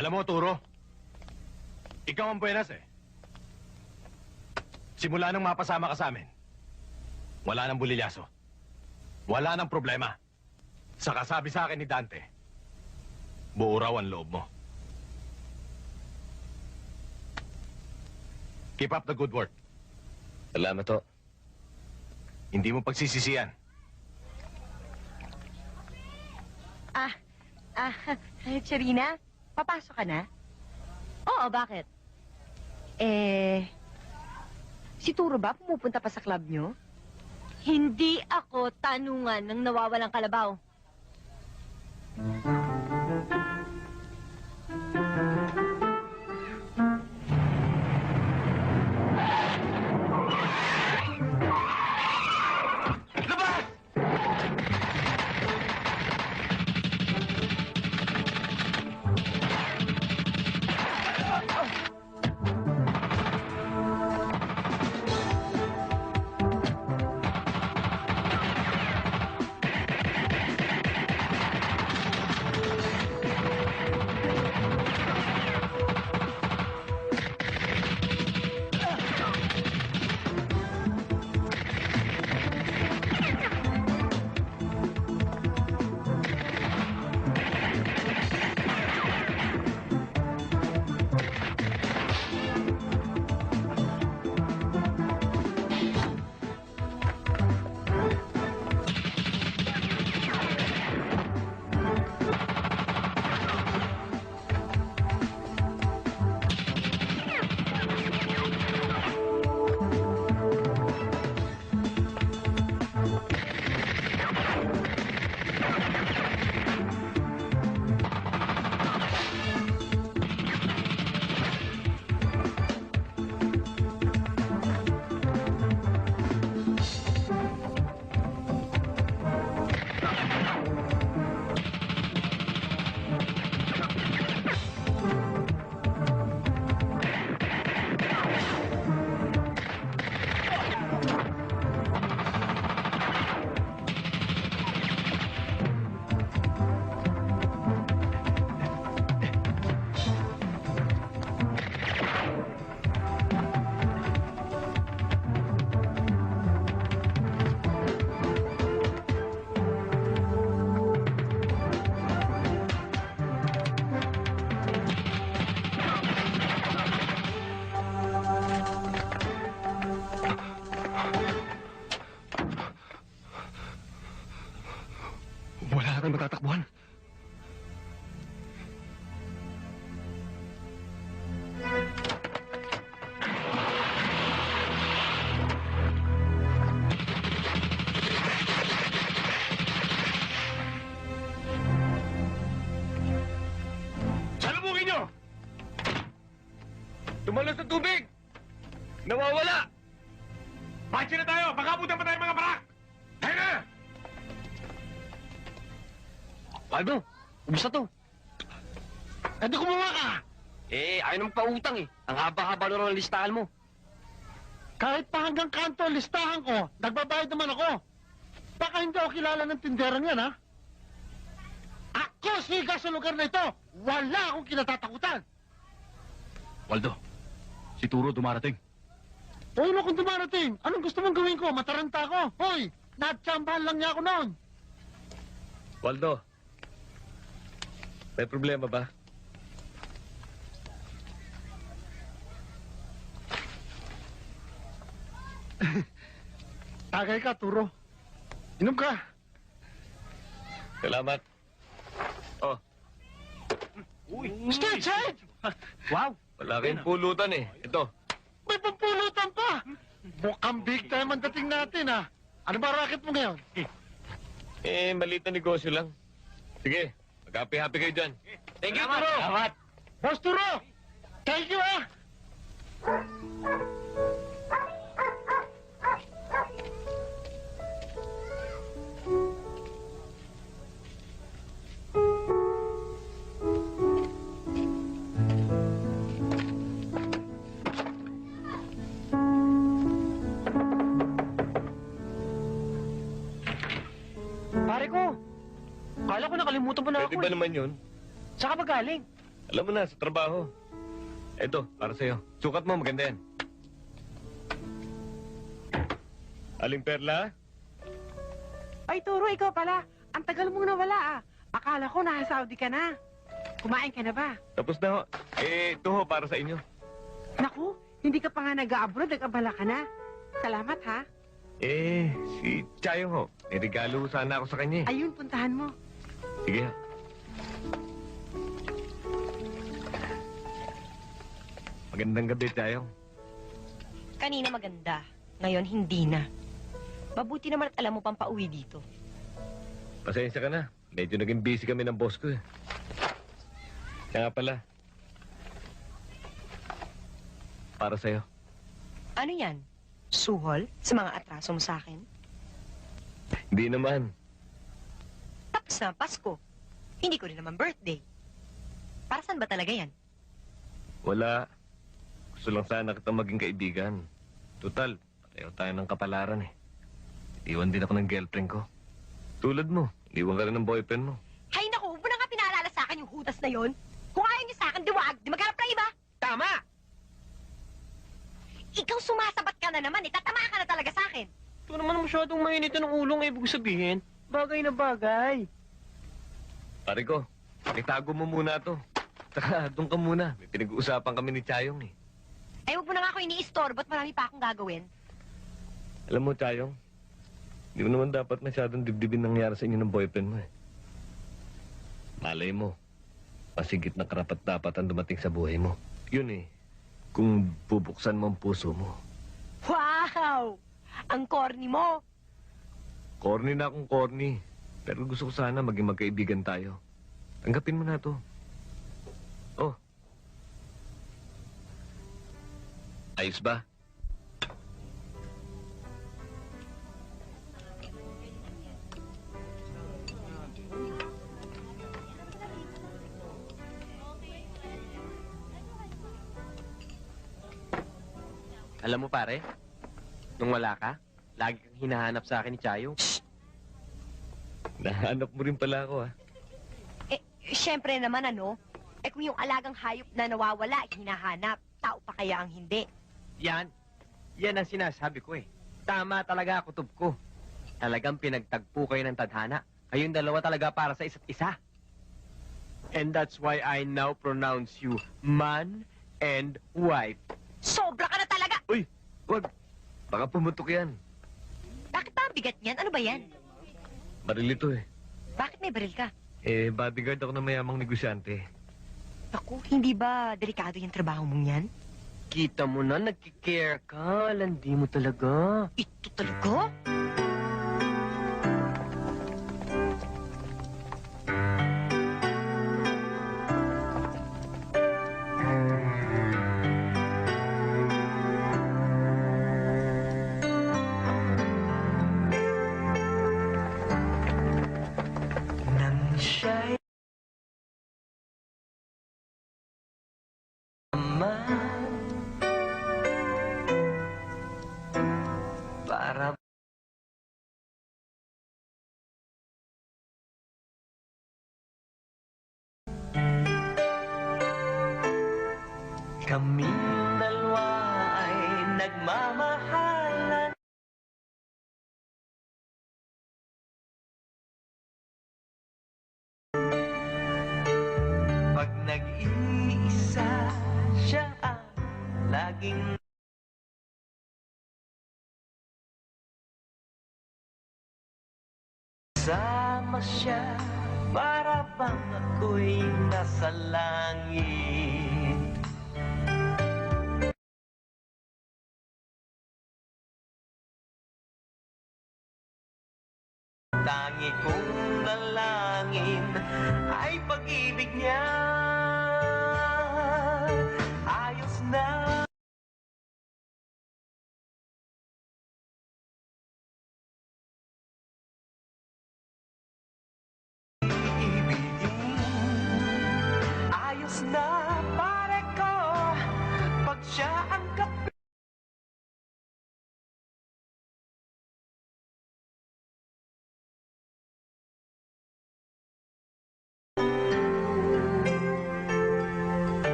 Alam mo, Turo, ikaw ang buenas eh. Simula nang mapasama ka sa amin, wala nang bulilyaso. Wala nang problema. Sa kasabi sa akin ni Dante, buo raw ang loob mo. Keep up the good work. Salamat to. Hindi mo pagsisisiyan. Charina, papasok ka na? Oo, bakit? Si Turo ba pumupunta pa sa club nyo? Hindi ako tanungan ng nawawalang kalabaw. Lahat ay matatakbuhan. Salubungin nyo! Tumalas sa tubig! Nawawala! Pachi na tayo! Baka abutan pa tayo mga barak! Tayo na! Waldo, ubus na to. Eh, di kumuha ka! Eh, ayaw naman pautang eh. Ang haba-haba na ng listahan mo. Kahit pa hanggang kanto ang listahan ko, nagbabayad naman ako. Baka hindi ako kilala ng tinderang yan, ha? Ako siga sa lugar na ito! Wala akong kinatatakutan! Waldo, si Turo dumarating. O ano kung dumarating? Anong gusto mong gawin ko? Mataranta ko? Hoy! Natsambahan lang niya ako noon! Waldo, may problema ba? Tagay ka, Turo. Inom ka. Salamat. Oh, Stage side! Wow! wala kayong pulutan eh. Ito, May pampulutan pa! Mukhang big time ang dating natin, ha? Ano ba racket mo ngayon? maliit na negosyo lang. Sige, mag-happy-happy kayo dyan. Thank you, Turo! Salamat! Boss Turo! Thank you, ha? Pare ko! Kala ko nakalimutan mo na Pwede ako ba eh. naman yun? Saan ka ba galing? Alam mo na, sa trabaho. Ito, para sa'yo. Sukat mo, maganda yan. Aling Perla? Ay, Turo, ikaw pala. Ang tagal mong nawala, ah. Akala ko nasa Saudi ka na. Kumain ka na ba? Tapos na ho. Ito ho, para sa inyo. Naku, hindi ka pa nga nag-abroad, nag-abala ka na. Salamat, ha? Si Chayong ho. May regalo sana ako sa kanya eh. Ayun, puntahan mo. Sige ha. Magandang gabi, Chayong. Kanina maganda. Ngayon, hindi na. Mabuti naman at alam mo pang pauwi dito. Pasensya ka na. Medyo naging busy kami ng boss ko eh. Kaya nga pala. Para sa'yo. Ano yan? Suhol sa mga atraso mo sa akin? Hindi naman. Tapos na Pasko. Hindi ko rin naman birthday. Para saan ba talaga yan? Wala. Gusto lang sana kitang maging kaibigan. Total, pareho tayo ng kapalaran eh. Iwan din ako ng girlfriend ko. Tulad mo, iwan ka rin ng boyfriend mo. Hay naku, huwag mo na nga pinaalala sa akin yung hutas na yon. Kung ayaw niyo sa akin, diwag, di maghanap ng iba. Tama! Ikaw sumasabat ka na naman, itatama ka na talaga sa akin. Ito naman masyadong mainit ng ulong, ibig sabihin. Bagay na bagay. Pare ko, itago mo muna to. Saka doon ka muna. May pinag-uusapan kami ni Chayong eh. Ay, huwag mo na nga ako iniistorbo at marami pa akong gagawin. Alam mo, Chayong, hindi mo naman dapat masyadong dibdibin nangyari sa inyo ng boyfriend mo eh. Malay mo, masigit na karapat-dapat ang dumating sa buhay mo. Yun eh, kung bubuksan mo ang puso mo. Wow! Ang corny mo. Corny na akong corny. Pero gusto ko sana maging magkaibigan tayo. Tanggapin mo na to. Oh. Ayos ba? Alam mo pare, nung wala ka, lagi kang hinahanap sa akin ni Chayo. Nahanap mo rin pala ako ah. Siyempre naman ano, kung yung alagang hayop na nawawala, hinahanap, tao pa kaya ang hindi. Yan ang sinasabi ko eh. Tama talaga kutob ko. Talagang pinagtagpo kayo ng tadhana. Kayong dalawa talaga para sa isa't isa. And that's why I now pronounce you man and wife. Sobra ka na talaga! Uy, wag. Baka pumutok yan. Bakit ba ang bigat niyan? Ano ba yan? Baril ito eh. Bakit may baril ka? Bodyguard ako ng mayamang negosyante. Naku, hindi ba delikado yung trabaho mong yan? Kita mo na, nagkikare ka. Landi mo talaga. Ito talaga? Nang siya'y naman para kaming dalawa ay nagmamahalan. Pag nag-iisa siya ang laging sama siya para bang ako'y nasa langit. Tangi kong dalangin ay pag-ibig niya. Ayos na. Ibigin. Ayos na pare ko pag siya ang kape.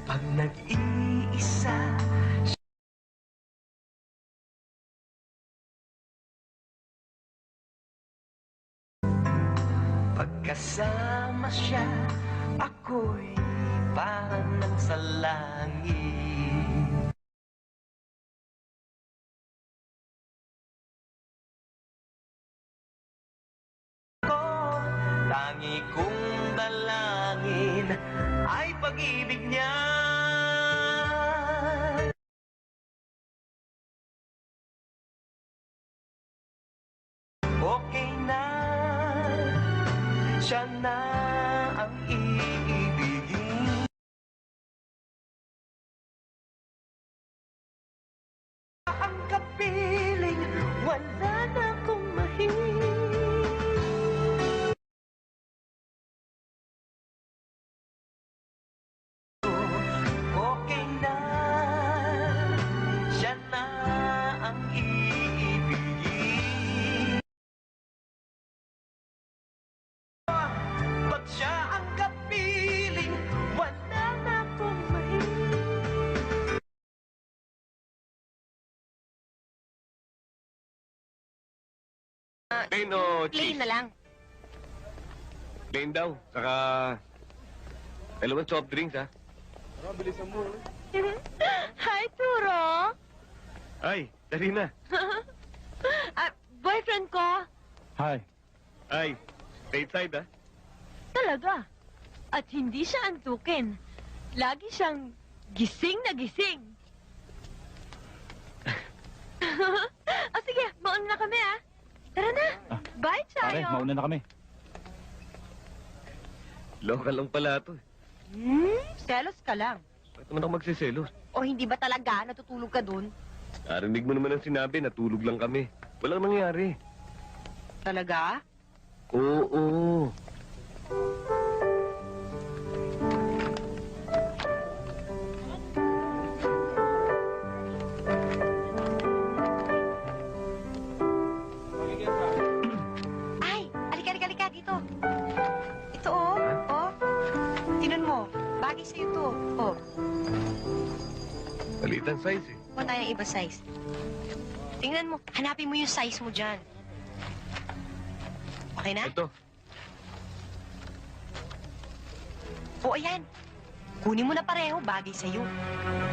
Pag nag-iisa pagkasama siya, ako'y parang nasa langit. Tangi kong dalangin ay pag-ibig niya. Okay na, siya na ang iibigin. Ang kapiling, wala na akong mahilig. Okay na, siya na ang iibigin. Pag siya ang kapiling, wala na akong mahilig. Plain o Plain na lang. Plain daw. Saka... dalawang soft drinks, ha? Hi, Turo. Ay, dali na. Boyfriend ko. Hi. Ay, stateside, ha? Talaga. At hindi siya antukin. Lagi siyang gising na gising. Sige, mauna na kami, ah. Tara na. Bye, Chayo. na kami. Local lang pala ito. Selos ka lang. Bakit naman ako magsiselos? O hindi ba talaga natutulog ka dun? Narinig mo naman ang sinabi, natulog lang kami. Walang nangyari. Talaga? Oo. Ay, alika dito. Ito, oh. Oh. Tinan mo. Bagay sa'yo to. Oh. Maliit ang size, eh. Kuha tayong iba size. Tingnan mo. Hanapin mo yung size mo dyan. Okay na? Ito. O, ayan. Kunin mo na pareho. Bagay sa'yo.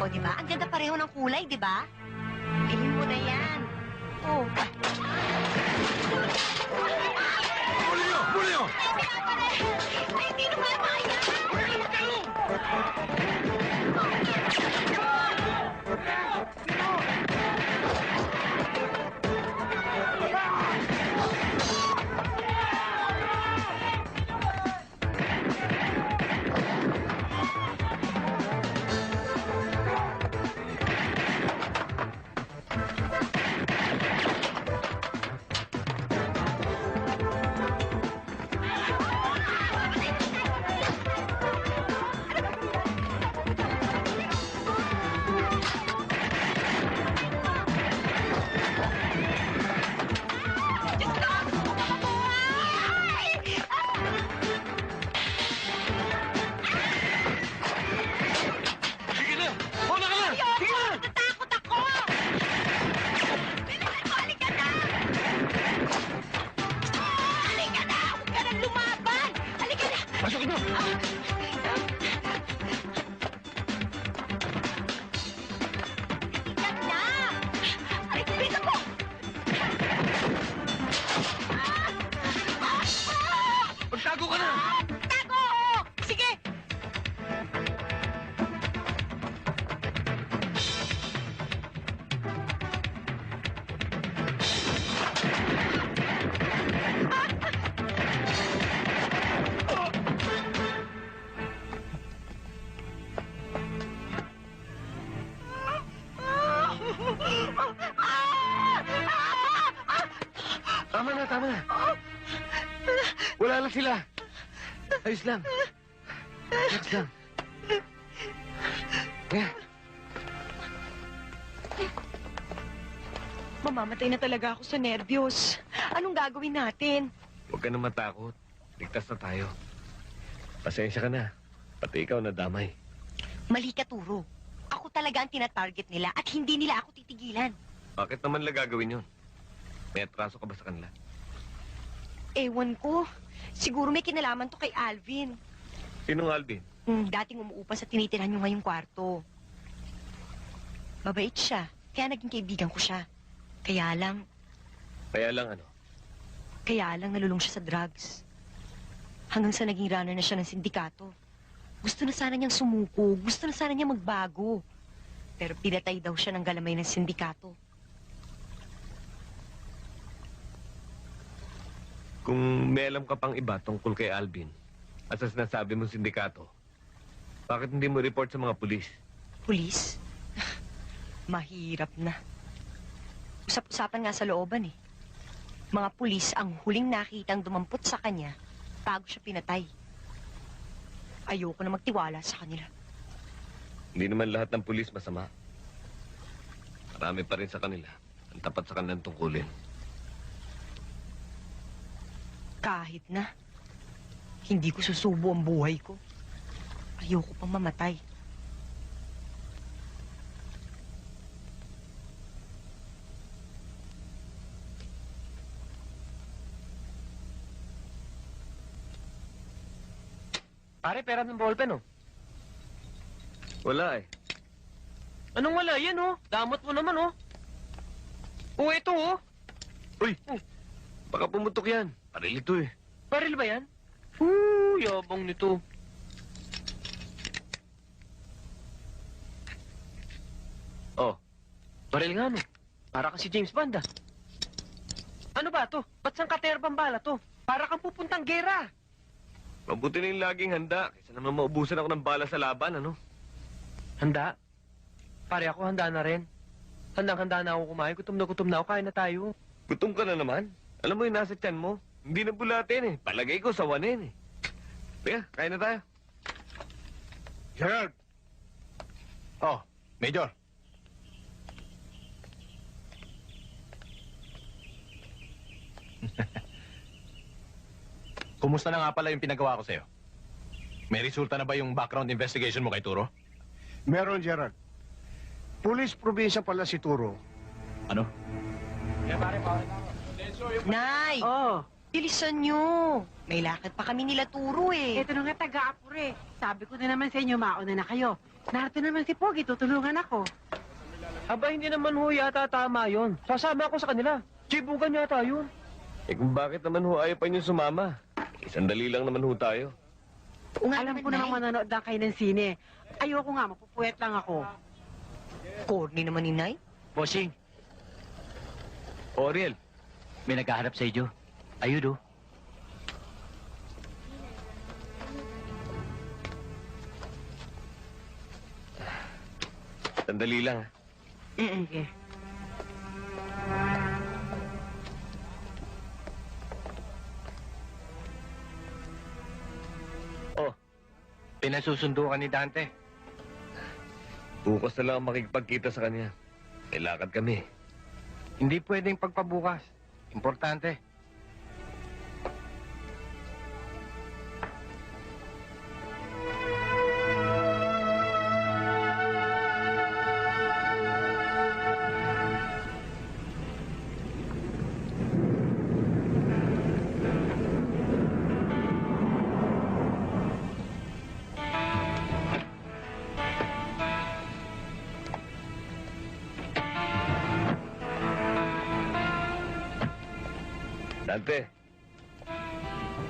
O, di ba? Ang ganda pareho ng kulay, di ba? Bilhin mo na yan. Oh. Yan na! Aray, bilisan mo! Magtago ka na! Tago! Sige! Tama na, tama na. Wala lang sila. Ayos lang. Relax lang. Kaya, Mamamatay na talaga ako sa nervyos. Anong gagawin natin? huwag ka na matakot. Ligtas na tayo. Pasensya ka na. Pati ikaw nadamay. Mali ka, Turo. Ako talaga ang tinatarget nila at hindi nila ako titigilan. Bakit naman nila gagawin yun? May atraso ka ba sa kanila? Ewan ko. Siguro may kinalaman to kay Alvin. Sinong Alvin? Dating umuupa sa tinitirahan niyo ngayong kwarto. Mabait siya. Kaya naging kaibigan ko siya. Kaya lang Ano? nalulung siya sa drugs. Hanggang sa naging runner na siya ng sindikato. Gusto na sana niyang sumuko. Gusto na sana niya magbago. Pero pinatay daw siya ng galamay ng sindikato. Kung may alam ka pang iba tungkol kay Alvin at sa sinasabi mong sindikato, bakit hindi mo report sa mga pulis? Pulis? Mahirap na. Usap-usapan nga sa looban eh. Mga pulis ang huling nakitang dumampot sa kanya bago siya pinatay. Ayoko na magtiwala sa kanila. Hindi naman lahat ng pulis masama. Marami pa rin sa kanila ang tapat sa kanilang tungkulin. Kahit na, hindi ko susubo ang buhay ko. Ayoko pang mamatay. Pare, pera ng ballpen, oh. Wala eh. Anong wala? Yan, oh. Damot mo naman, oh. Oh, ito, oh. Uy! Baka pumutok yan. Paril ito eh. Baril ba yan? Yabang nito. Oh, baril nga, no. Para kasi James Bond, ah. Ano ba to? Ba't sang katerbang bala to? Para kang pupuntang gera. Mabuti na yung laging handa. Kaysa naman maubusan ako ng bala sa laban, ano? Handa? Pare, ako handa na rin. Handang-handa na ako kumain. Gutom na ako. Kain na tayo. Gutom ka na naman. Alam mo yung nasa tiyan mo? Hindi na bulatin eh. Palagay ko sawanin eh. Kaya, kain na tayo. Gerald! Oh, Major. Kumusta na nga pala yung pinagawa ko sa'yo? May resulta na ba yung background investigation mo kay Turo? Meron, Gerald. Pulis probinsya pala si Turo. Ano? Nay! Oh, Bilisan nyo. May lakad pa kami nila Turo eh. ito na nga taga-apure. Sabi ko na naman sa inyo, mauna na kayo. Narito naman si Pogi, tutulungan ako. Aba, hindi naman ho yata tama yun. Sasama ako sa kanila. Chibugan yata yun. Eh kung bakit naman ho ayaw pa niyo sumama? Sandali lang naman ho tayo. Oo nga Alam ko Nay. namang manonood lang kayo ng sine. Ayoko nga, mapupuwet lang ako. Corny naman ni Nay. Bossing, Oriel, may naghahanap sa iyo. Ayun, oh. sandali lang. Sige. Oh, Pinasusundo ka ni Dante. bukas na lang ang makikipagkita sa kanya. May lakad kami. Hindi pwedeng pagpabukas. Importante. Dante,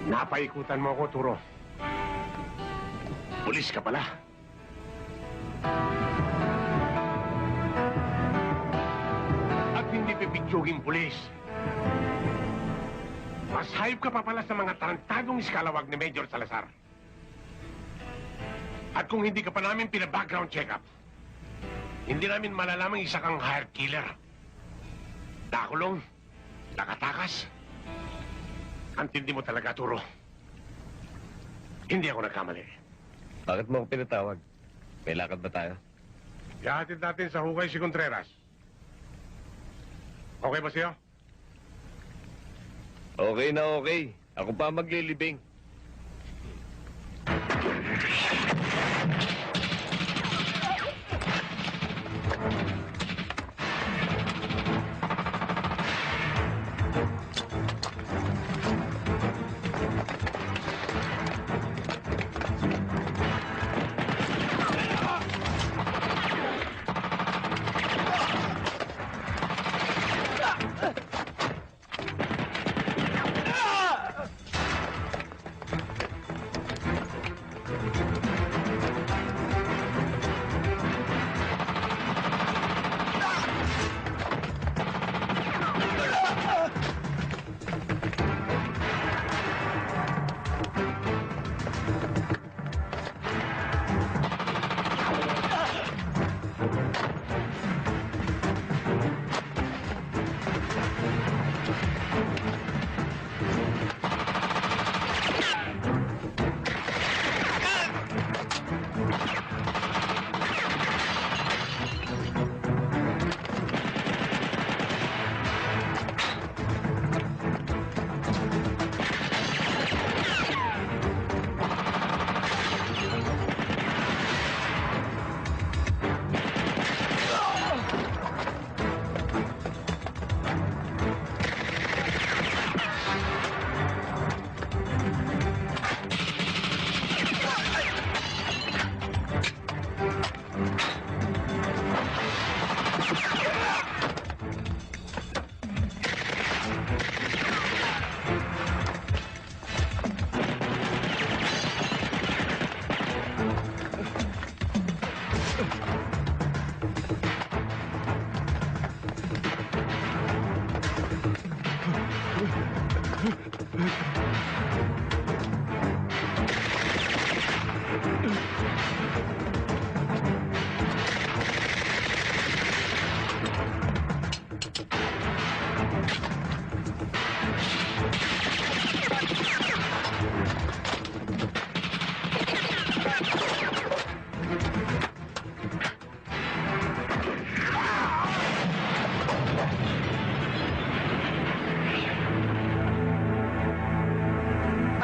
Napaikutan mo ako, Turo. Pulis ka pala. At hindi pipitsuging pulis. Mas hayop ka pa pala sa mga tarantadong iskalawag ni Major Salazar. At kung hindi ka pa namin pina-background check-up, hindi namin malalamang isa kang hired killer. Nakulong, nakatakas. Antindi mo talaga, Turo. Hindi ako nagkamali. bakit mo ako pinatawag? May lakad ba tayo? Ihahatid natin sa hukay si Contreras. Okay ba sa'yo? Okay na okay. Ako pa maglilibing.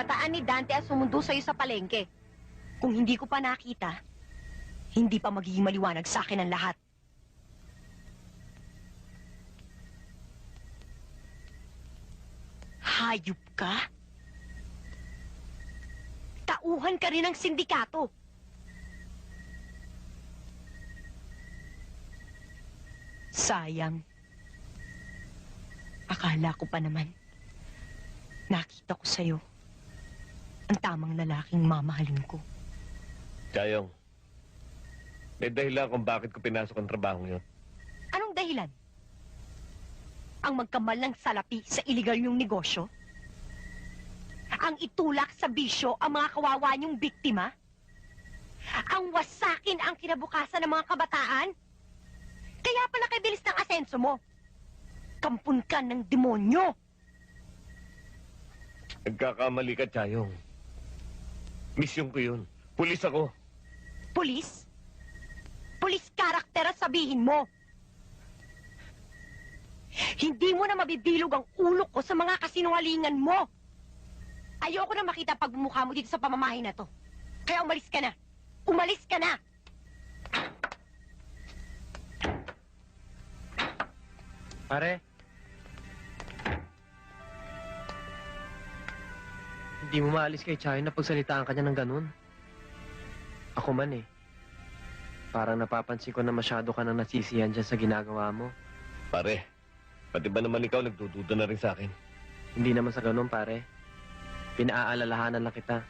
Bataan ni Dante ang sumundo sa'yo sa palengke. Kung hindi ko pa nakita, hindi pa magiging maliwanag sa akin ang lahat. Hayop ka? Tauhan ka rin ng sindikato. Sayang. Akala ko pa naman, nakita ko sa'yo ang tamang lalaking mamahalin ko. Chayong, may dahilan kung bakit ko pinasok ang trabaho yun. Anong dahilan? Ang magkamal ng salapi sa iligal niyong negosyo? Ang itulak sa bisyo ang mga kawawa niyong biktima? Ang wasakin ang kinabukasan ng mga kabataan? Kaya pala kay bilis ng asenso mo. Kampun ka ng demonyo. Nagkakamali ka, Chayong. Misyon ko yun. Pulis ako. Pulis? Pulis karakter ang sabihin mo. Hindi mo na mabibilog ang ulo ko sa mga kasinungalingan mo. Ayoko na makita pagmumukha mo dito sa pamamahay na to. Kaya umalis ka na. Umalis ka na! Pare. Hindi mo maalis kay Chayo na pagsalitaan ka niya ng ganun. Ako man eh. Parang napapansin ko na masyado ka nang nasisiyan dyan sa ginagawa mo. Pare, pati ba naman ikaw nagdududa na rin sa akin? Hindi naman sa ganun, pare. Pinaaalalahanan lang kita.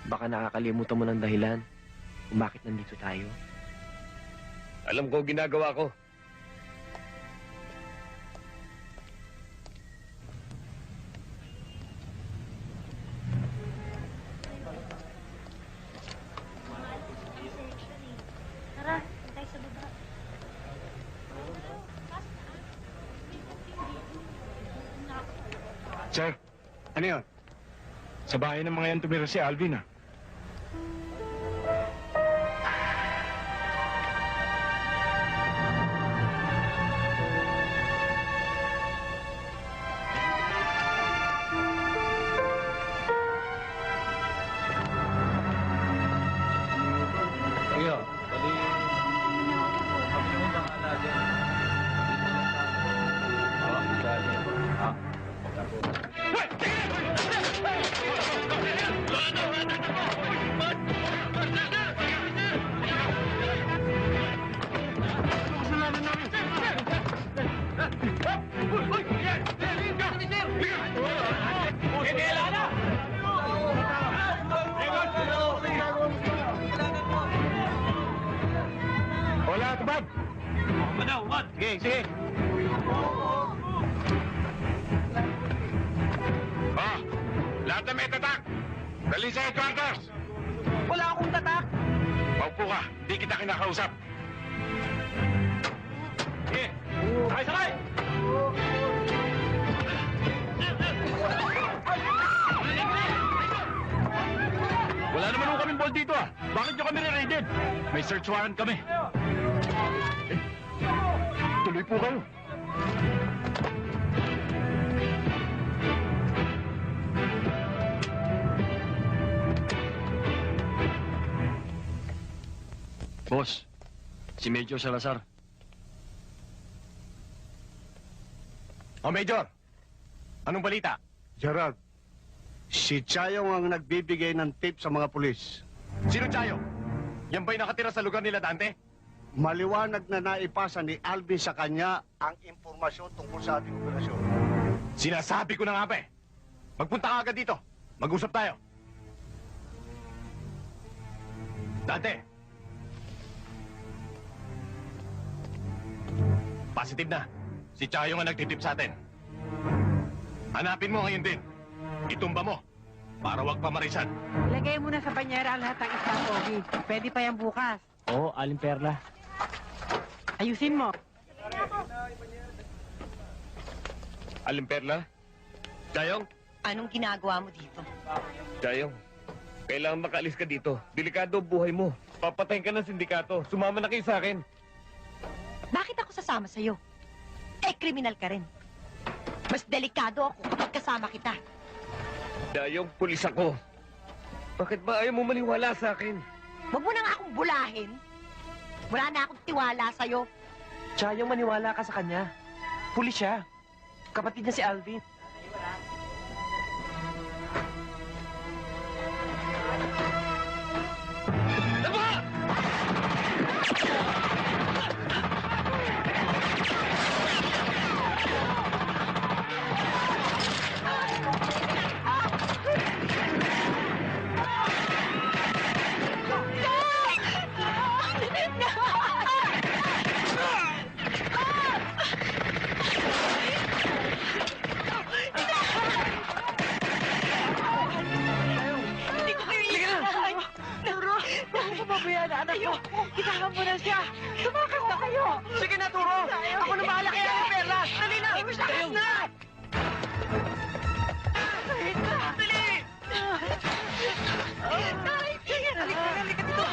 Baka nakakalimutan mo ng dahilan kung bakit nandito tayo. Alam ko ginagawa ko. Tara, tayo sa baba. Sir, ano yun? Sa bahay ng mga yan tumira si Alvin, ah. Iyo, bali... Kami mo bahala dyan. Wala, tubad! Sige, sige. Ah, lahat na may tatak. Dali sa headquarters. Wala akong tatak. Paupo ka, di kita kinakausap. Sige, sakay! Wala naman ho kaming ball dito, ah. Bakit nyo kami re-raided? May search warrant kami. Tuloy po kayo. Boss, si Major Salazar. O, Major. Anong balita? Gerald, si Chayong ang nagbibigay ng tip sa mga pulis. Sino Chayo? Yan ba'y nakatira sa lugar nila, Dante? Maliwanag na naipasa ni Alvin sa kanya ang impormasyon tungkol sa ating operasyon. Sinasabi ko na nga ba eh. Magpunta ka agad dito. Mag-usap tayo. Dante. Positive na. Si Chayo nga nagtitip sa atin. Hanapin mo ngayon din. Itumba mo. Para wag pamarisan. Ilagay mo na sa banyera ang lahat ng isda, Pogi. Pwede pa yan bukas. Oo, Aling Perla. Ayusin mo. Aling Perla? Chayong? Anong ginagawa mo dito? Chayong, kailangan makaalis ka dito. Delikado ang buhay mo. Papatayin ka ng sindikato. Sumama na kayo sa akin. Bakit ako sasama sa'yo? Eh, kriminal ka rin. Mas delikado ako kapag kasama kita. Chayong, pulis ako. Bakit ba ayaw mo maniwala sa akin? Huwag mo na nga akong bulahin. Wala na akong tiwala sa'yo. Chayong, maniwala ka sa kanya. Pulis siya. Kapatid niya si Alvin. Isama mo na siya. Tumakas na kayo. Sige na, Turo! Ako na bahala kay Aling Perla! Dali na! Takas na! Dali! Halika dito.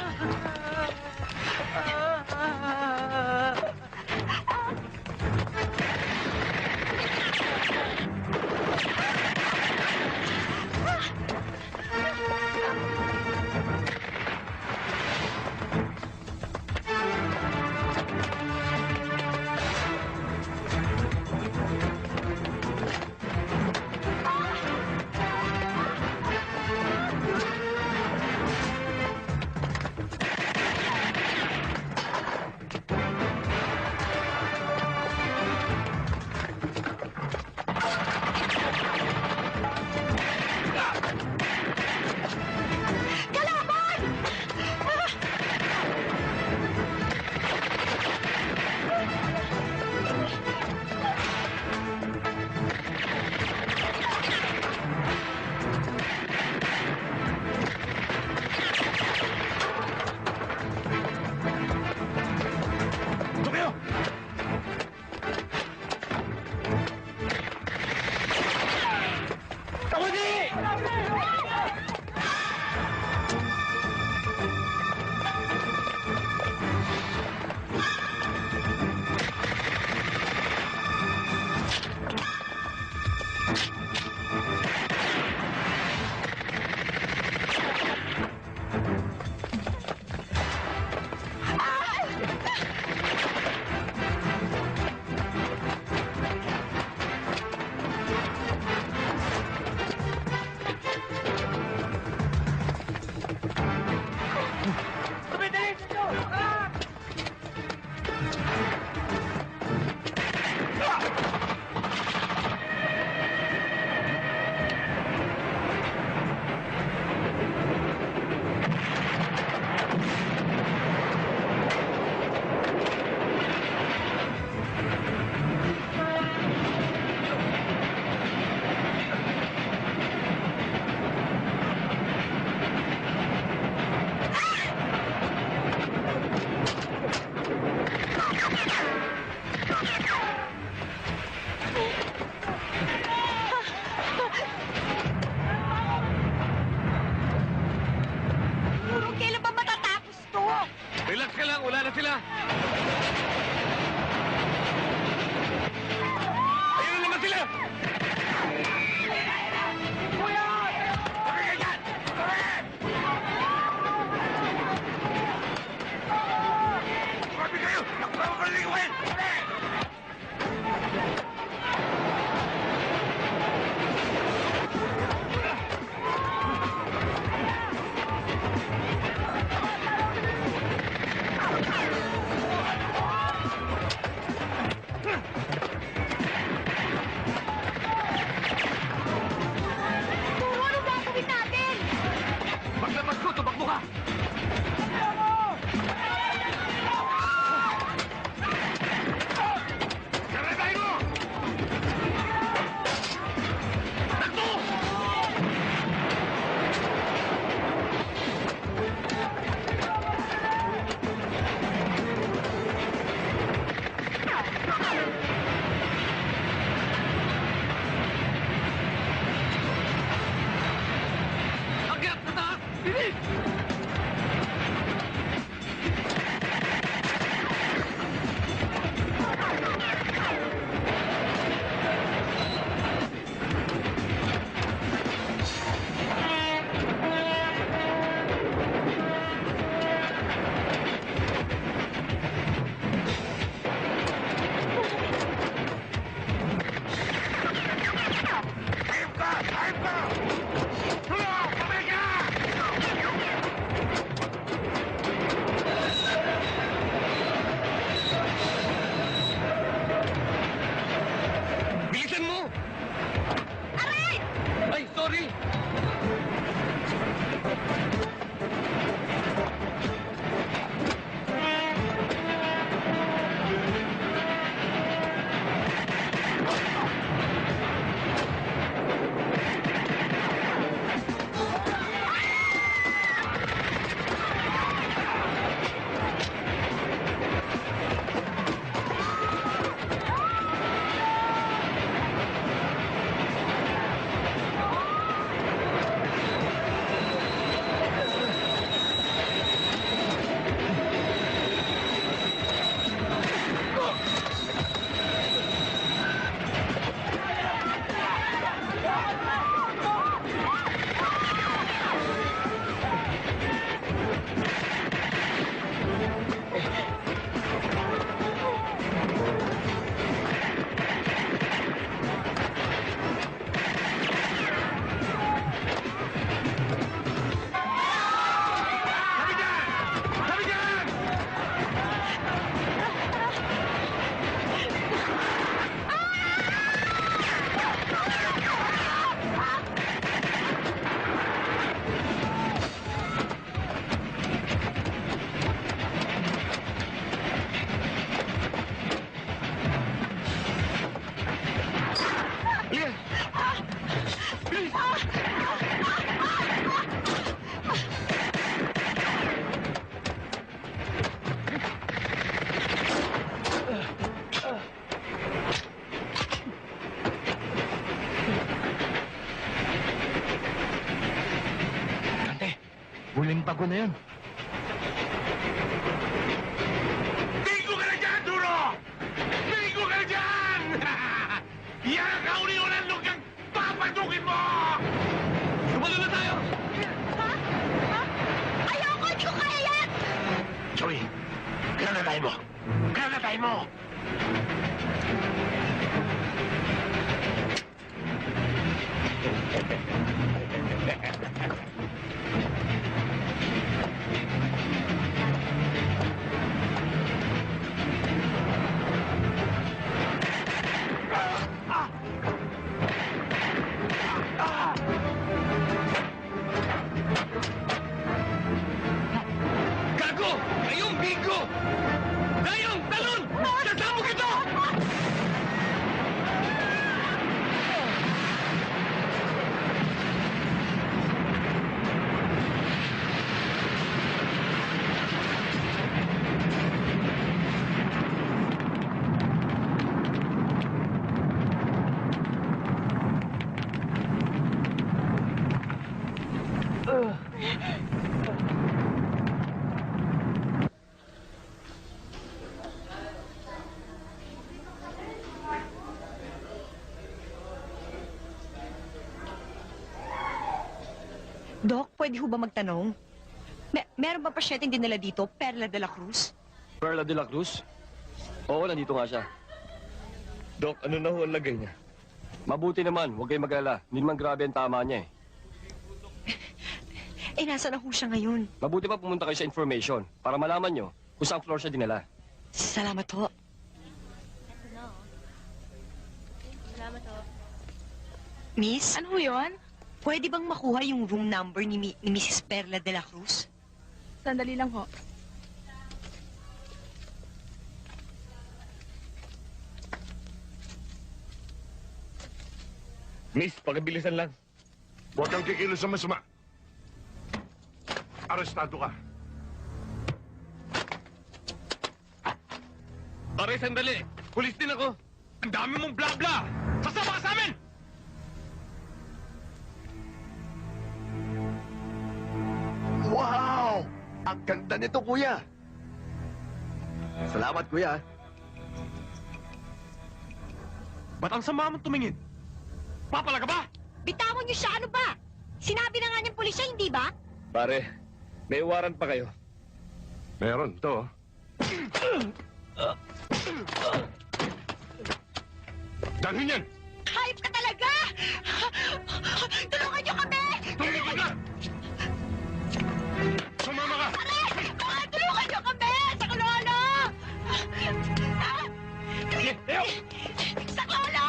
Turo, ano ba ang gawin natin? Paglabas ko, tumakbo ka! Karatay mo! Takbo! Akyat na taas! Bilis! Ayop ka! Ayop ka! Tulong! Pabalik ka! Bilisan mo! Aray! Ay, sorry! Sabi dyan! Sabi dyan! Halika! Bilis! Kante, huling bago na yun. Bingo ka na dyan, Duro! Bingo ka na dyan! Yan ang kauni-unang lugang papatukin mo! Tumalo na tayo! Ayoko, hindi ko kaya yan! Joey, granadahin mo! Granadahin mo! Gago! Ngayong bingo! Ngayong talon! Sasabog ito! Doc, pwede ho ba magtanong? Meron ba pasyenteng dinala dito, Perla de la Cruz? Perla de la Cruz? Oo, nandito nga siya. Dok, ano na ho ang lagay niya? Mabuti naman, huwag kayong mag-alala. Hindi naman grabe ang tama niya eh. Nasa na ho siya ngayon? Mabuti pa pumunta kayo sa information para malaman nyo kung saan floor siya dinala. Salamat ho. Miss? Ano ho yun? Pwede bang makuha yung room number ni Mrs. Perla de la Cruz? Sandali lang ho. Miss, pakibilisan lang. Huwag kang kikilos sa masama. Arestado ka. Pare, sandali. Pulis din ako. Ang dami mong bla-bla! Sasama ka sa amin! Wow! Ang ganda nito, kuya. Salamat, kuya. Ba't ang sama mong tumingin? Papala ka ba? Bitawan niyo siya, ano ba? Sinabi na nga niyang pulisya, hindi ba? Pare, may warrant pa kayo. Meron, to. Dalhin yan! Hayop ka talaga! Tulungan niyo kami! Tumigil ka! Sumama ka! Pare! Tulungan niyo kami! Sa lolo! Sa lolo!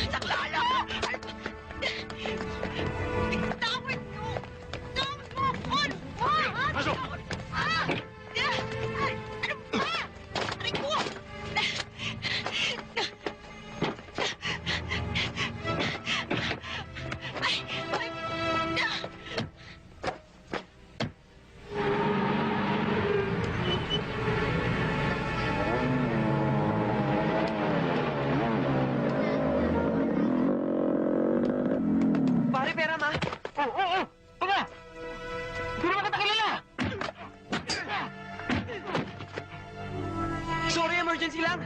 Sa lolo! Tawid niyo! Tawid mo! Pasok! Ano ba? Aray ko! Pare, pera ma. Oo! Tama! Hindi naman kita kilala! Sorry, emergency lang.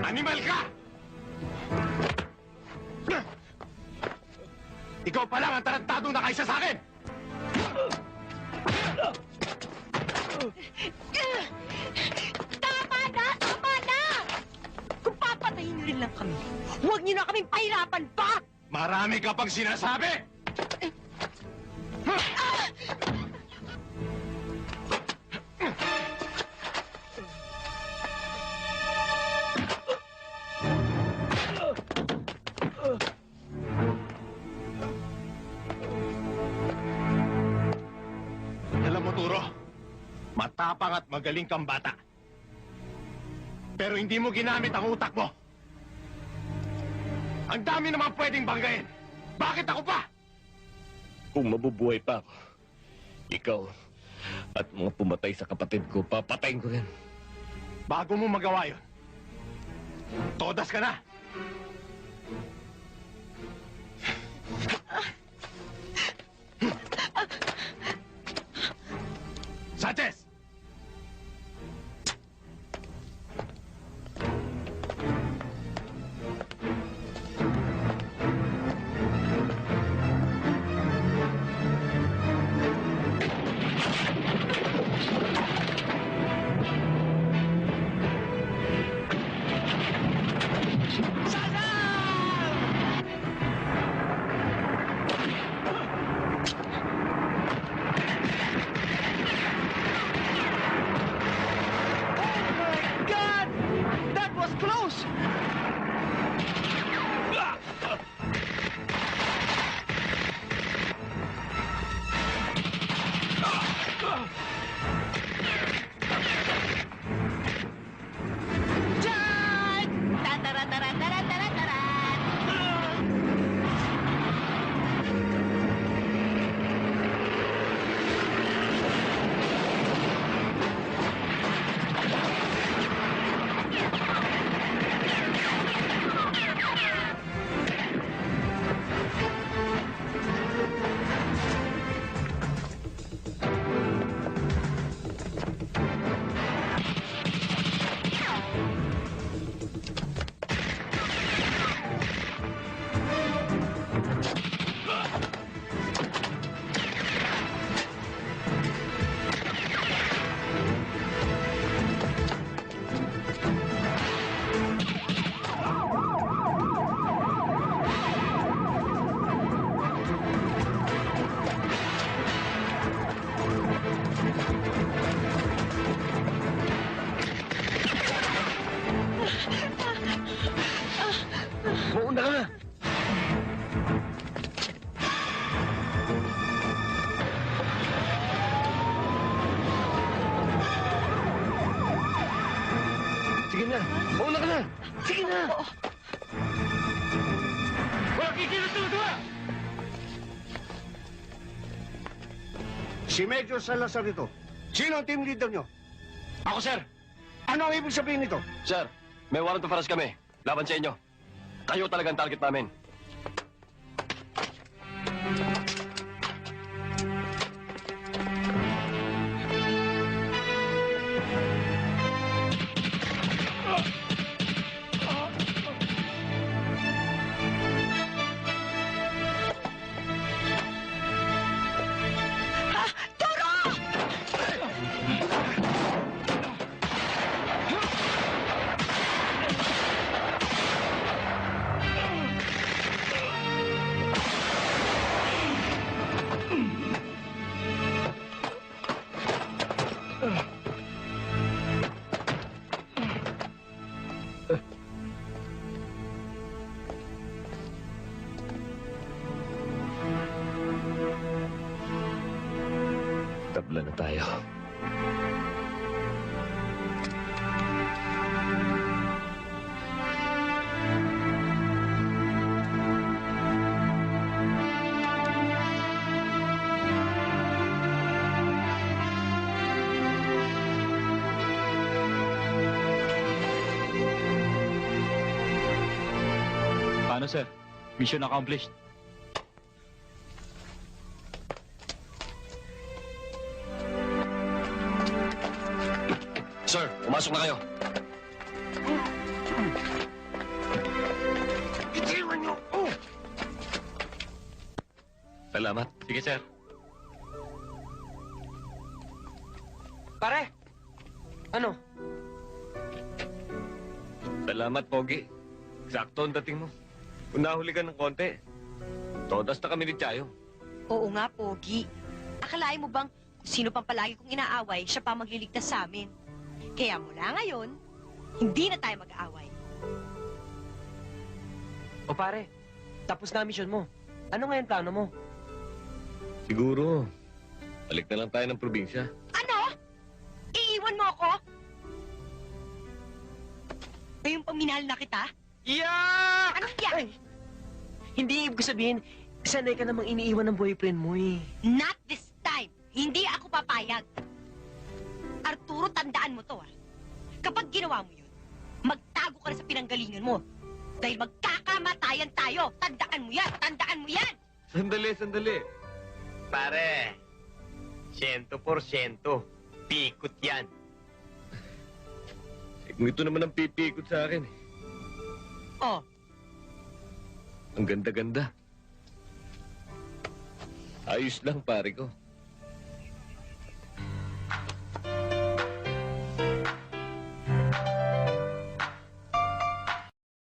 Animal ka! Ikaw pa lang ang tarantadong nakaisa sa akin! Tama na! Tama na! Kung papatayin niyo rin lang kami, huwag niyo na kaming pahirapan pa! Marami ka pang sinasabi! Alam mo, Turo, matapang at magaling kang bata. Pero hindi mo ginamit ang utak mo. Ang dami naman pwedeng banggain. Bakit ako pa? Kung mabubuhay pa ako, ikaw at mga pumatay sa kapatid ko, papatayin ko rin. Bago mo magawa yun, todas ka na. Sanchez! Sige na! Wala kikilos na! Si Major Salazar ito. Sino ang team leader nyo? Ako, sir! Ano ang ibig sabihin nito? Sir, may warrant of arrest kami. Laban sa inyo. Kayo talagang target namin. Tabla na tayo. Paano, sir? Mission accomplished. Sir, pumasok na kayo. Itiwan nyo! Oh! Salamat. Sige, sir. Pare! Ano? Salamat, Pogi. Sakto ang dating mo. Unahuli ka ng konti. Todas na kami ni Chayo. Oo nga, Pogi. Akalain mo bang kung sino pang palagi kong inaaway, siya pa magliligtas sa amin? Kaya mula ngayon, hindi na tayo mag-aaway. O pare, tapos na ang mission mo. Ano ngayon plano mo? Siguro, balik na lang tayo ng probinsya. Ano? Iiwan mo ako? Ngayong paminahal na kita? Yak! Anong yak? Ay, hindi ibig sabihin, sanay ka namang iniiwan ng boyfriend mo eh. Not this time. Hindi ako papayag. Arturo, tandaan mo to, ah. Kapag ginawa mo yun, magtago ka na sa pinanggalingan mo. Dahil magkakamatayan tayo. Tandaan mo yan! Tandaan mo yan! Sandali, sandali. Pare, 100%. Pikot yan. Kung ito naman ang pipikot sa akin. Oh, Ang ganda-ganda. Ayos lang, pare ko.